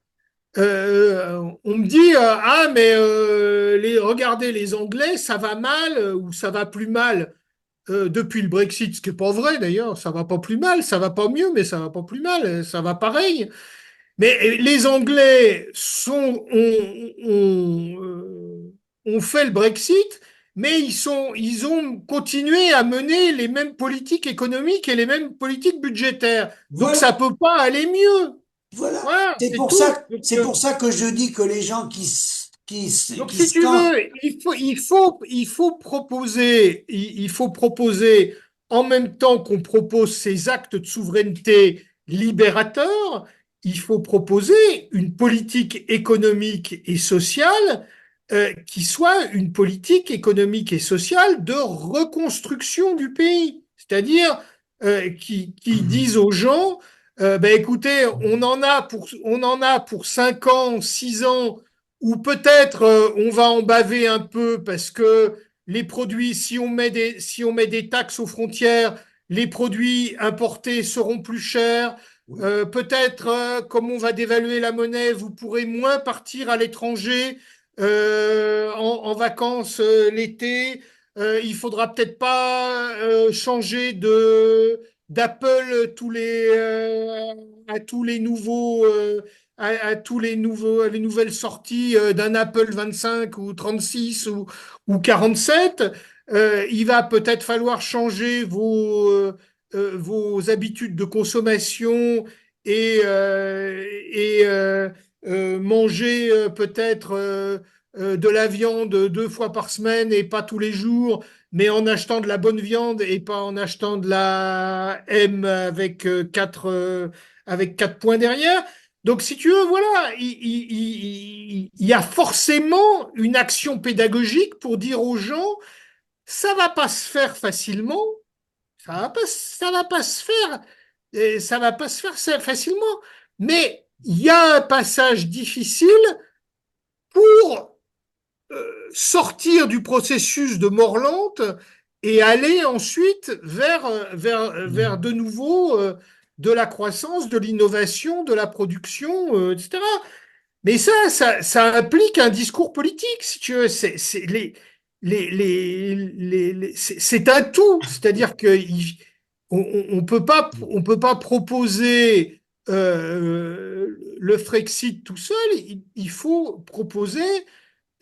on me dit ah mais regardez les Anglais, ça va mal ou ça va plus mal. depuis le Brexit, ce qui n'est pas vrai d'ailleurs, ça va pas plus mal, ça va pas mieux, mais ça va pas plus mal, ça va pareil. Mais les Anglais ont fait le Brexit, mais ils ont continué à mener les mêmes politiques économiques et les mêmes politiques budgétaires. Donc ça Voilà, peut pas aller mieux. voilà. Voilà, c'est tout. C'est pour ça que je dis que les gens Donc, qui si tu scandent, veux, il faut proposer en même temps qu'on propose ces actes de souveraineté libérateurs, il faut proposer une politique économique et sociale qui soit une politique économique et sociale de reconstruction du pays. C'est-à-dire qui disent aux gens, ben écoutez, on en a pour 5 ans, 6 ans ou peut-être on va en baver un peu parce que les produits, si on met des taxes aux frontières, les produits importés seront plus chers. oui, Peut-être, comme on va dévaluer la monnaie, vous pourrez moins partir à l'étranger en vacances l'été. Il faudra peut-être pas changer d'Apple à tous les nouveaux à tous les nouvelles sorties d'un Apple 25 ou 36 ou 47, il va peut-être falloir changer vos habitudes de consommation et manger peut-être de la viande 2 fois par semaine et pas tous les jours, mais en achetant de la bonne viande et pas en achetant de la M avec 4 points derrière. Donc, si tu veux, voilà, il y a forcément une action pédagogique pour dire aux gens, ça va pas se faire facilement, ça va pas se faire, ça va pas se faire facilement, mais il y a un passage difficile pour sortir du processus de mort lente et aller ensuite vers de nouveau de la croissance, de l'innovation, de la production, etc. Mais ça implique un discours politique, si tu veux. C'est un tout. C'est-à-dire on peut pas proposer le Frexit tout seul. Il faut proposer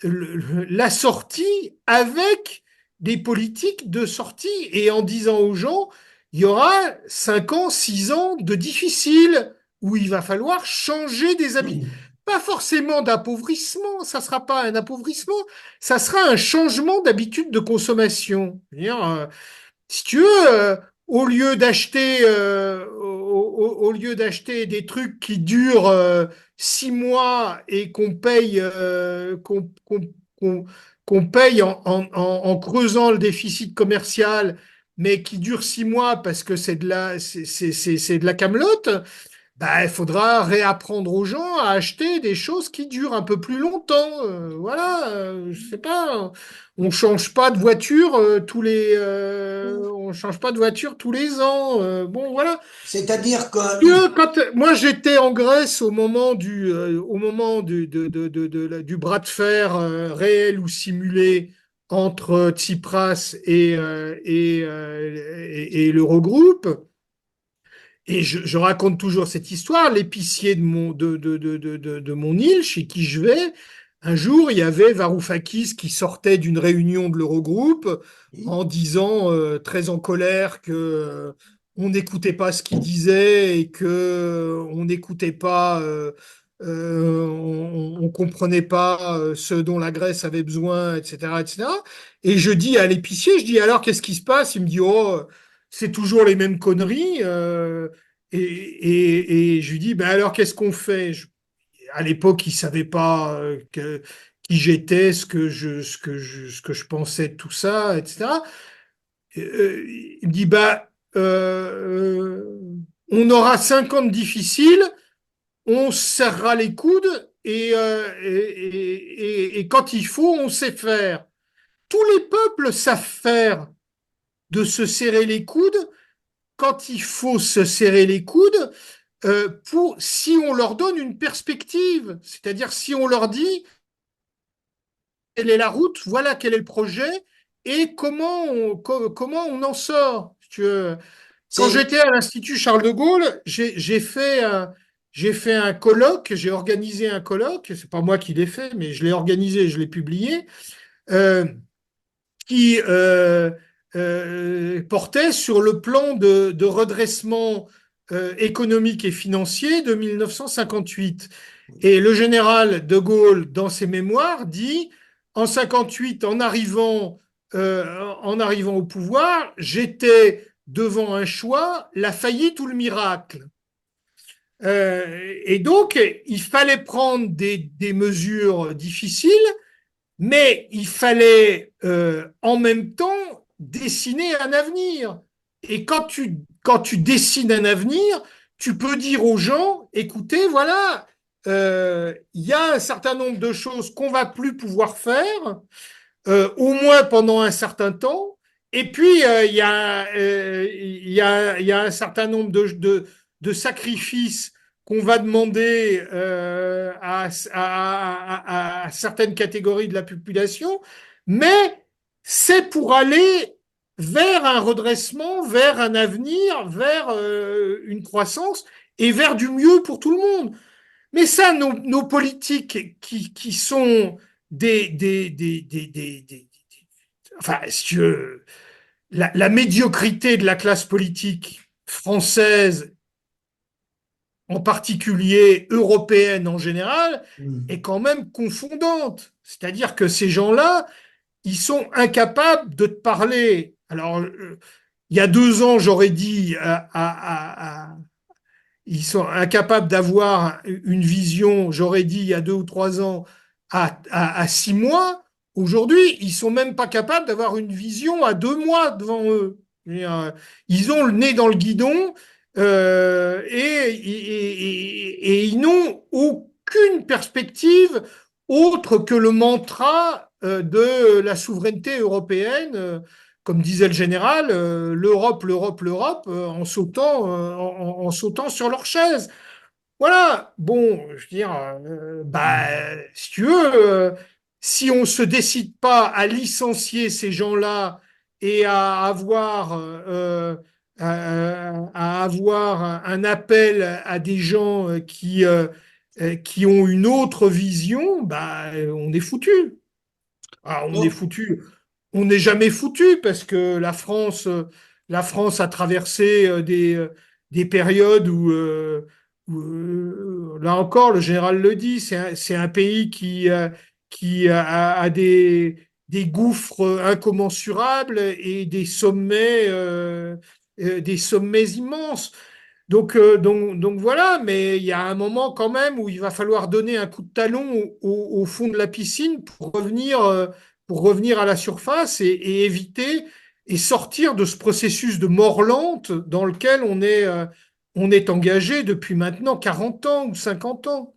la sortie avec des politiques de sortie et en disant aux gens, il y aura 5 ans, 6 ans de difficile où il va falloir changer des habitudes. Pas forcément d'appauvrissement, ça ne sera pas un appauvrissement, ça sera un changement d'habitude de consommation. Si tu veux, au lieu au lieu d'acheter des trucs qui durent 6 mois et qu'on- qu'on paye en creusant le déficit commercial, mais qui durent 6 mois parce que c'est de la camelote, bah, il faudra réapprendre aux gens à acheter des choses qui durent un peu plus longtemps. Voilà, je sais pas. On change pas de voiture on change pas de voiture tous les ans. Bon, voilà. c'est-à-dire Tu que, vois, moi j'étais en Grèce au moment du bras de fer réel ou simulé entre Tsipras et l'Eurogroupe. Et je raconte toujours cette histoire. L'épicier de mon île, chez qui je vais, un jour, il y avait Varoufakis qui sortait d'une réunion de l'Eurogroupe en disant, très en colère, que on n'écoutait pas ce qu'il disait et que on n'écoutait pas, on comprenait pas ce dont la Grèce avait besoin, etc., etc. Et je dis à l'épicier, je dis alors qu'est-ce qui se passe? Il me dit, oh, c'est toujours les mêmes conneries. Et je lui dis, ben alors qu'est-ce qu'on fait? À l'époque, il savait pas qui j'étais, ce que je pensais de tout ça, etc. Il me dit, bah, on aura 50 difficiles, on se serrera les coudes et quand il faut, on sait faire. Tous les peuples savent faire de se serrer les coudes quand il faut se serrer les coudes si on leur donne une perspective, c'est-à-dire si on leur dit quelle est la route, voilà quel est le projet, et comment on en sort. Quand C'est, j'étais à l'Institut Charles de Gaulle, j'ai fait un colloque, j'ai organisé un colloque, c'est pas moi qui l'ai fait, mais je l'ai organisé, je l'ai publié, euh, qui portait sur le plan de redressement économique et financier de 1958. Et le général de Gaulle, dans ses mémoires, dit, en 58, en arrivant au pouvoir, j'étais devant un choix, la faillite ou le miracle. Et donc, il fallait prendre des mesures difficiles, mais il fallait en même temps dessiner un avenir. Et quand tu dessines un avenir, tu peux dire aux gens, écoutez, voilà, il y a un certain nombre de choses qu'on va plus pouvoir faire, au moins pendant un certain temps. Et puis, il y a un certain nombre de sacrifices qu'on va demander à certaines catégories de la population, mais c'est pour aller vers un redressement, vers un avenir, vers une croissance et vers du mieux pour tout le monde. Mais ça, nos politiques qui sont enfin, si tu veux, la médiocrité de la classe politique française, en particulier européenne en général, est quand même confondante. C'est-à-dire que ces gens-là, ils sont incapables de te parler. Alors, il y a 2 ans, j'aurais dit ils sont incapables d'avoir une vision, j'aurais dit il y a 2 ou 3 ans, à 6 mois. Aujourd'hui, ils sont même pas capables d'avoir une vision à 2 mois devant eux. Ils ont le nez dans le guidon et ils n'ont aucune perspective autre que le mantra de la souveraineté européenne. Comme disait le général, l'Europe, l'Europe, l'Europe, en sautant sur leur chaise. Voilà, bon, je veux dire, bah, si tu veux, si on ne se décide pas à licencier ces gens-là et à avoir un appel à des gens qui ont une autre vision, bah, on est foutu. Ah, on est non, foutu. On n'est jamais foutu parce que la France a traversé des périodes où, là encore, le général le dit, c'est un pays qui a des gouffres incommensurables et des sommets immenses. Donc voilà, mais il y a un moment quand même où il va falloir donner un coup de talon au fond de la piscine pour revenir à la surface et éviter et sortir de ce processus de mort lente dans lequel on est engagé depuis maintenant 40 ans ou 50 ans.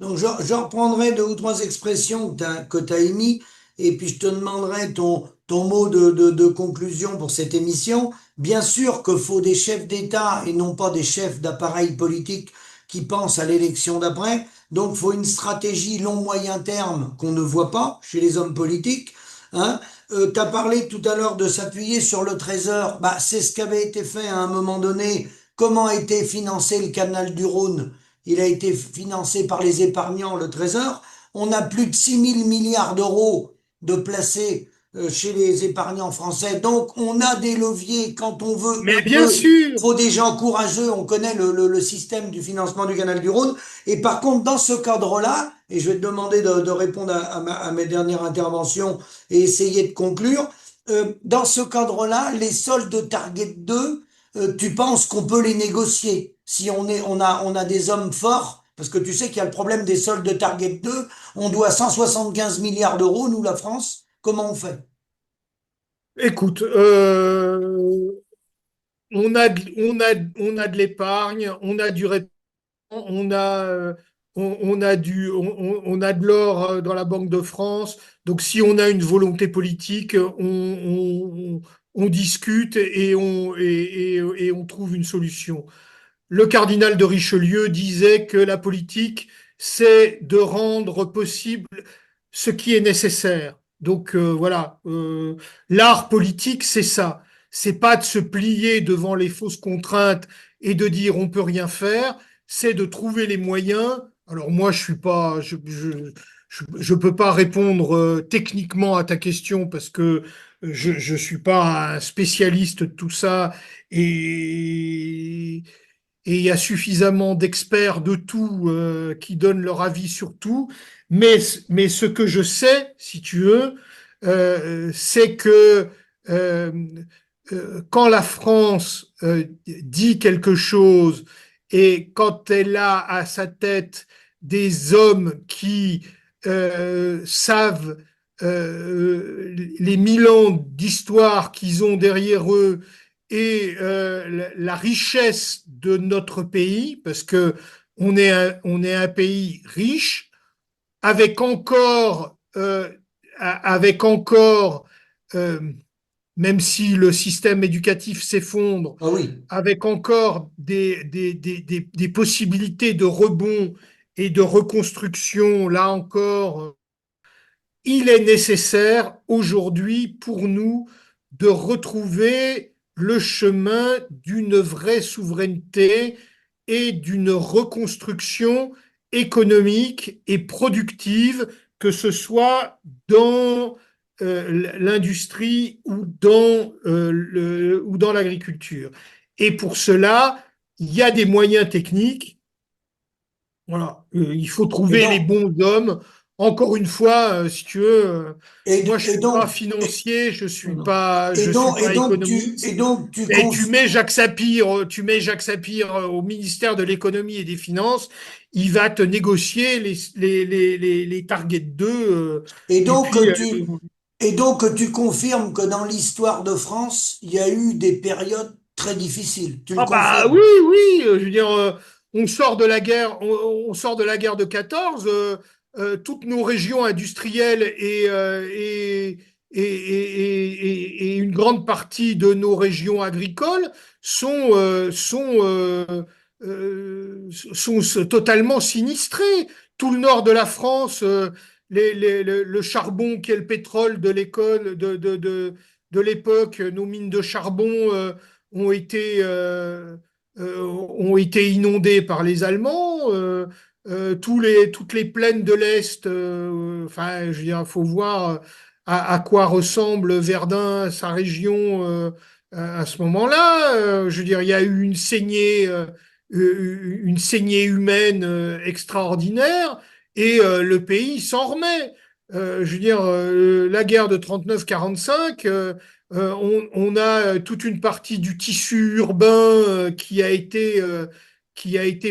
donc je reprendrai 2 ou 3 expressions que tu as émis et puis je te demanderai ton mot de conclusion pour cette émission. Bien sûr qu'il faut des chefs d'État et non pas des chefs d'appareil politique qui pensent à l'élection d'après. Donc il faut une stratégie long-moyen terme qu'on ne voit pas chez les hommes politiques. Hein. Tu as parlé tout à l'heure de s'appuyer sur le Trésor. Bah, c'est ce qui avait été fait à un moment donné. Comment a été financé le canal du Rhône? Il a été financé par les épargnants, le Trésor. On a plus de 6 000 milliards d'euros de placés chez les épargnants français. Donc, on a des leviers quand on veut un Mais bien peu. Il sûr, faut des gens courageux. On connaît le système du financement du canal du Rhône. Et par contre, dans ce cadre-là, et je vais te demander de répondre à mes dernières interventions et essayer de conclure, dans ce cadre-là, les soldes Target 2, tu penses qu'on peut les négocier si on a des hommes forts, parce que tu sais qu'il y a le problème des soldes de Target 2, on doit 175 milliards d'euros, nous, la France, comment on fait? écoute, on a de l'épargne, on a du on a, on a de l'or dans la Banque de France. Donc, si on a une volonté politique, on discute et on trouve une solution. Le cardinal de Richelieu disait que la politique, c'est de rendre possible ce qui est nécessaire. Donc voilà, l'art politique, c'est ça. C'est pas de se plier devant les fausses contraintes et de dire on peut rien faire, c'est de trouver les moyens. Alors moi, je suis pas, je peux pas répondre techniquement à ta question parce que je suis pas un spécialiste de tout ça et et il y a suffisamment d'experts de tout qui donnent leur avis sur tout. Mais ce que je sais, si tu veux, c'est que euh, quand la France dit quelque chose et quand elle a à sa tête des hommes qui savent les 1000 ans d'histoire qu'ils ont derrière eux et la richesse de notre pays, parce que on est un pays riche, avec encore, avec encore euh, même si le système éducatif s'effondre, Ah oui. avec encore des possibilités de rebond et de reconstruction, là encore, il est nécessaire aujourd'hui pour nous de retrouver le chemin d'une vraie souveraineté et d'une reconstruction économique et productive, que ce soit dans l'industrie ou dans l'agriculture. Et pour cela, il y a des moyens techniques. Voilà, il faut Et trouver les donc, bons hommes. Encore une fois, si tu veux, moi je et suis pas donc, financier, non. je suis pas Et économiste. donc tu Et conf- Tu mets Jacques Sapir au ministère de l'économie et des finances, il va te négocier les targets 2. et Et donc puis, et donc tu confirmes que dans l'histoire de France, il y a eu des périodes très difficiles. Tu le ah bah oui, confirmes? oui, je veux dire, on sort de la guerre, on sort de la guerre de 14, toutes nos régions industrielles et une grande partie de nos régions agricoles sont, totalement sinistrées. Tout le nord de la France, le charbon qui est le pétrole de l'école, de l'époque, nos mines de charbon. Ont été, ont été inondés par les Allemands. Toutes les plaines de l'Est, enfin, je veux dire, il faut voir à quoi ressemble Verdun, sa région, à ce moment-là. Je veux dire, il y a eu une saignée humaine extraordinaire et le pays s'en remet. Je veux dire, la guerre de 39-45, on a toute une partie du tissu urbain qui a été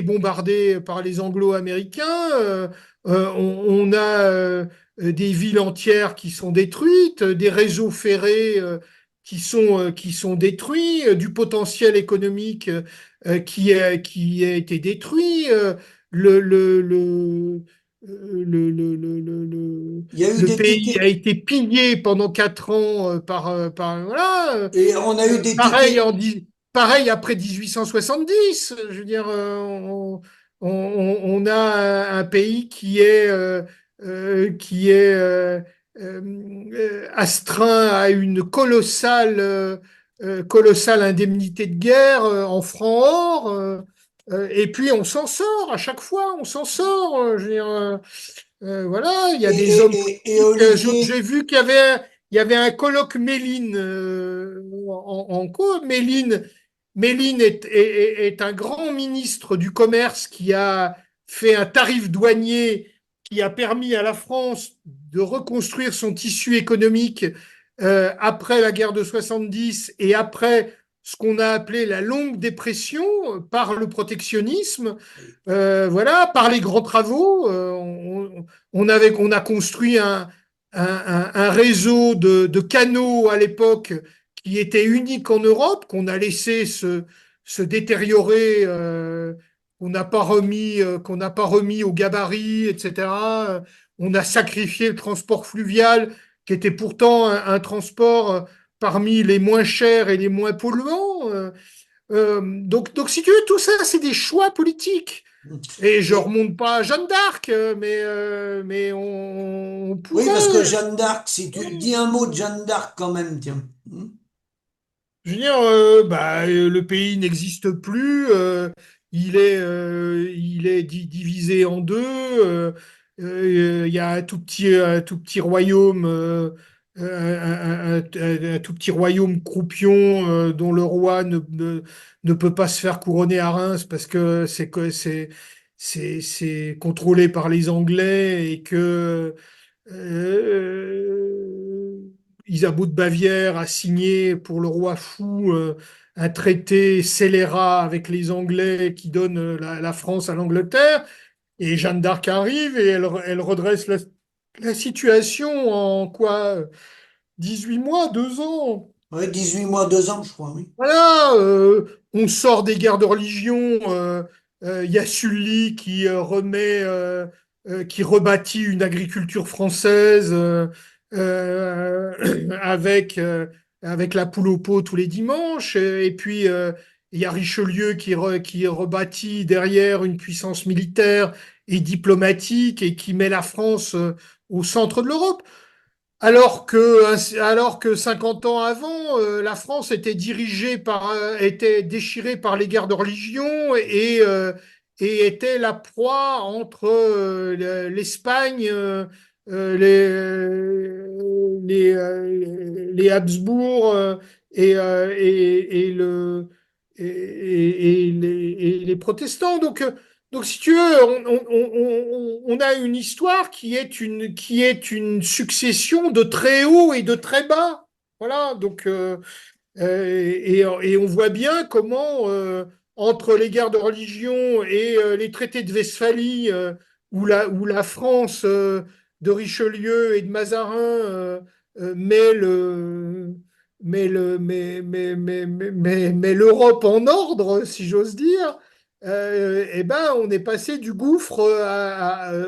bombardé par les Anglo-Américains. On a des villes entières qui sont détruites, des réseaux ferrés qui sont détruits, du potentiel économique qui a été détruit. Le, le, le, Il y a eu le des pays a tickets été pillé pendant 4 ans voilà. et on a eu des Pareil, tickets. pareil après 1870. Je veux dire, on a un pays qui est astreint à une colossale indemnité de guerre en francs or. Et puis on s'en sort à chaque fois, on s'en sort. Je veux dire, voilà, il y a des hommes Et politiques. J'ai Olivier, vu il y avait un colloque Méline en cours. Méline est un grand ministre du commerce qui a fait un tarif douanier qui a permis à la France de reconstruire son tissu économique après la guerre de 70 et après ce qu'on a appelé la longue dépression par le protectionnisme. Voilà, par les grands travaux, on a construit un réseau de canaux à l'époque qui était unique en Europe, qu'on a laissé se détériorer, qu'on n'a pas remis au gabarit, etc. On a sacrifié le transport fluvial, qui était pourtant un transport parmi les moins chers et les moins polluants. Donc, si tu veux, tout ça, c'est des choix politiques. Et je Et, remonte pas à Jeanne d'Arc, mais on oui, parce que pourrait. Jeanne d'Arc, si tu dis un mot de Jeanne d'Arc quand même, tiens. Je veux dire, le pays n'existe plus, il est divisé en deux. Il y a un tout petit royaume, un tout petit royaume croupion dont le roi ne peut pas se faire couronner à Reims parce que c'est contrôlé par les Anglais et que Isabeau de Bavière a signé pour le roi fou un traité scélérat avec les Anglais qui donne la France à l'Angleterre. Et Jeanne d'Arc arrive et elle redresse la situation en quoi? 18 mois, 2 ans. Oui, 18 mois, 2 ans, je crois, oui. Voilà, on sort des guerres de religion. Il y a Sully qui rebâtit une agriculture française avec, avec la poule au pot tous les dimanches. Et puis, il y a Richelieu qui rebâtit derrière une puissance militaire et diplomatique et qui met la France au centre de l'Europe. Alors que 50 ans avant, la France était déchirée par les guerres de religion et était la proie entre l'Espagne, les Habsbourg et les protestants. Donc, si tu veux, on a une histoire qui est une succession de très hauts et de très bas. Voilà, et on voit bien comment, entre les guerres de religion et les traités de Westphalie, où la France de Richelieu et de Mazarin met met l'Europe en ordre, si j'ose dire, eh ben, on est passé du gouffre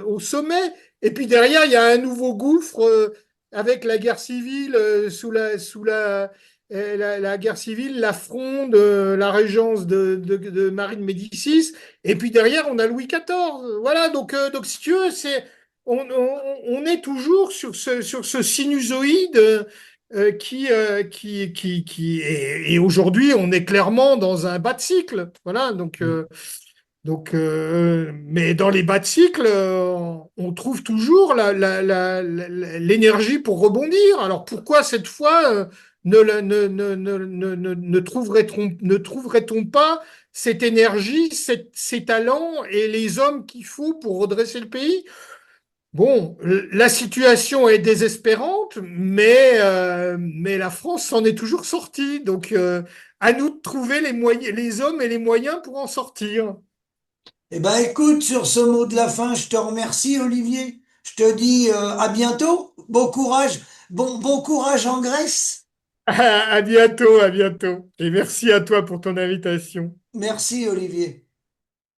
au sommet. Et puis derrière, il y a un nouveau gouffre avec la guerre civile la guerre civile, la fronde, la régence de Marie de Médicis, et puis derrière, on a Louis XIV. Voilà, donc si tu veux, on est toujours sur ce sinusoïde et aujourd'hui, on est clairement dans un bas de cycle. Voilà, mais dans les bas de cycle, on trouve toujours l'énergie pour rebondir. Alors pourquoi cette fois ne trouverait-on pas cette énergie, ces talents et les hommes qu'il faut pour redresser le pays? Bon, la situation est désespérante, mais la France s'en est toujours sortie. Donc, à nous de trouver les moyens, les hommes et les moyens pour en sortir. Eh ben, écoute, sur ce mot de la fin, je te remercie, Olivier. Je te dis à bientôt. Bon courage. Bon courage en Grèce. À bientôt, à bientôt. Et merci à toi pour ton invitation. Merci, Olivier.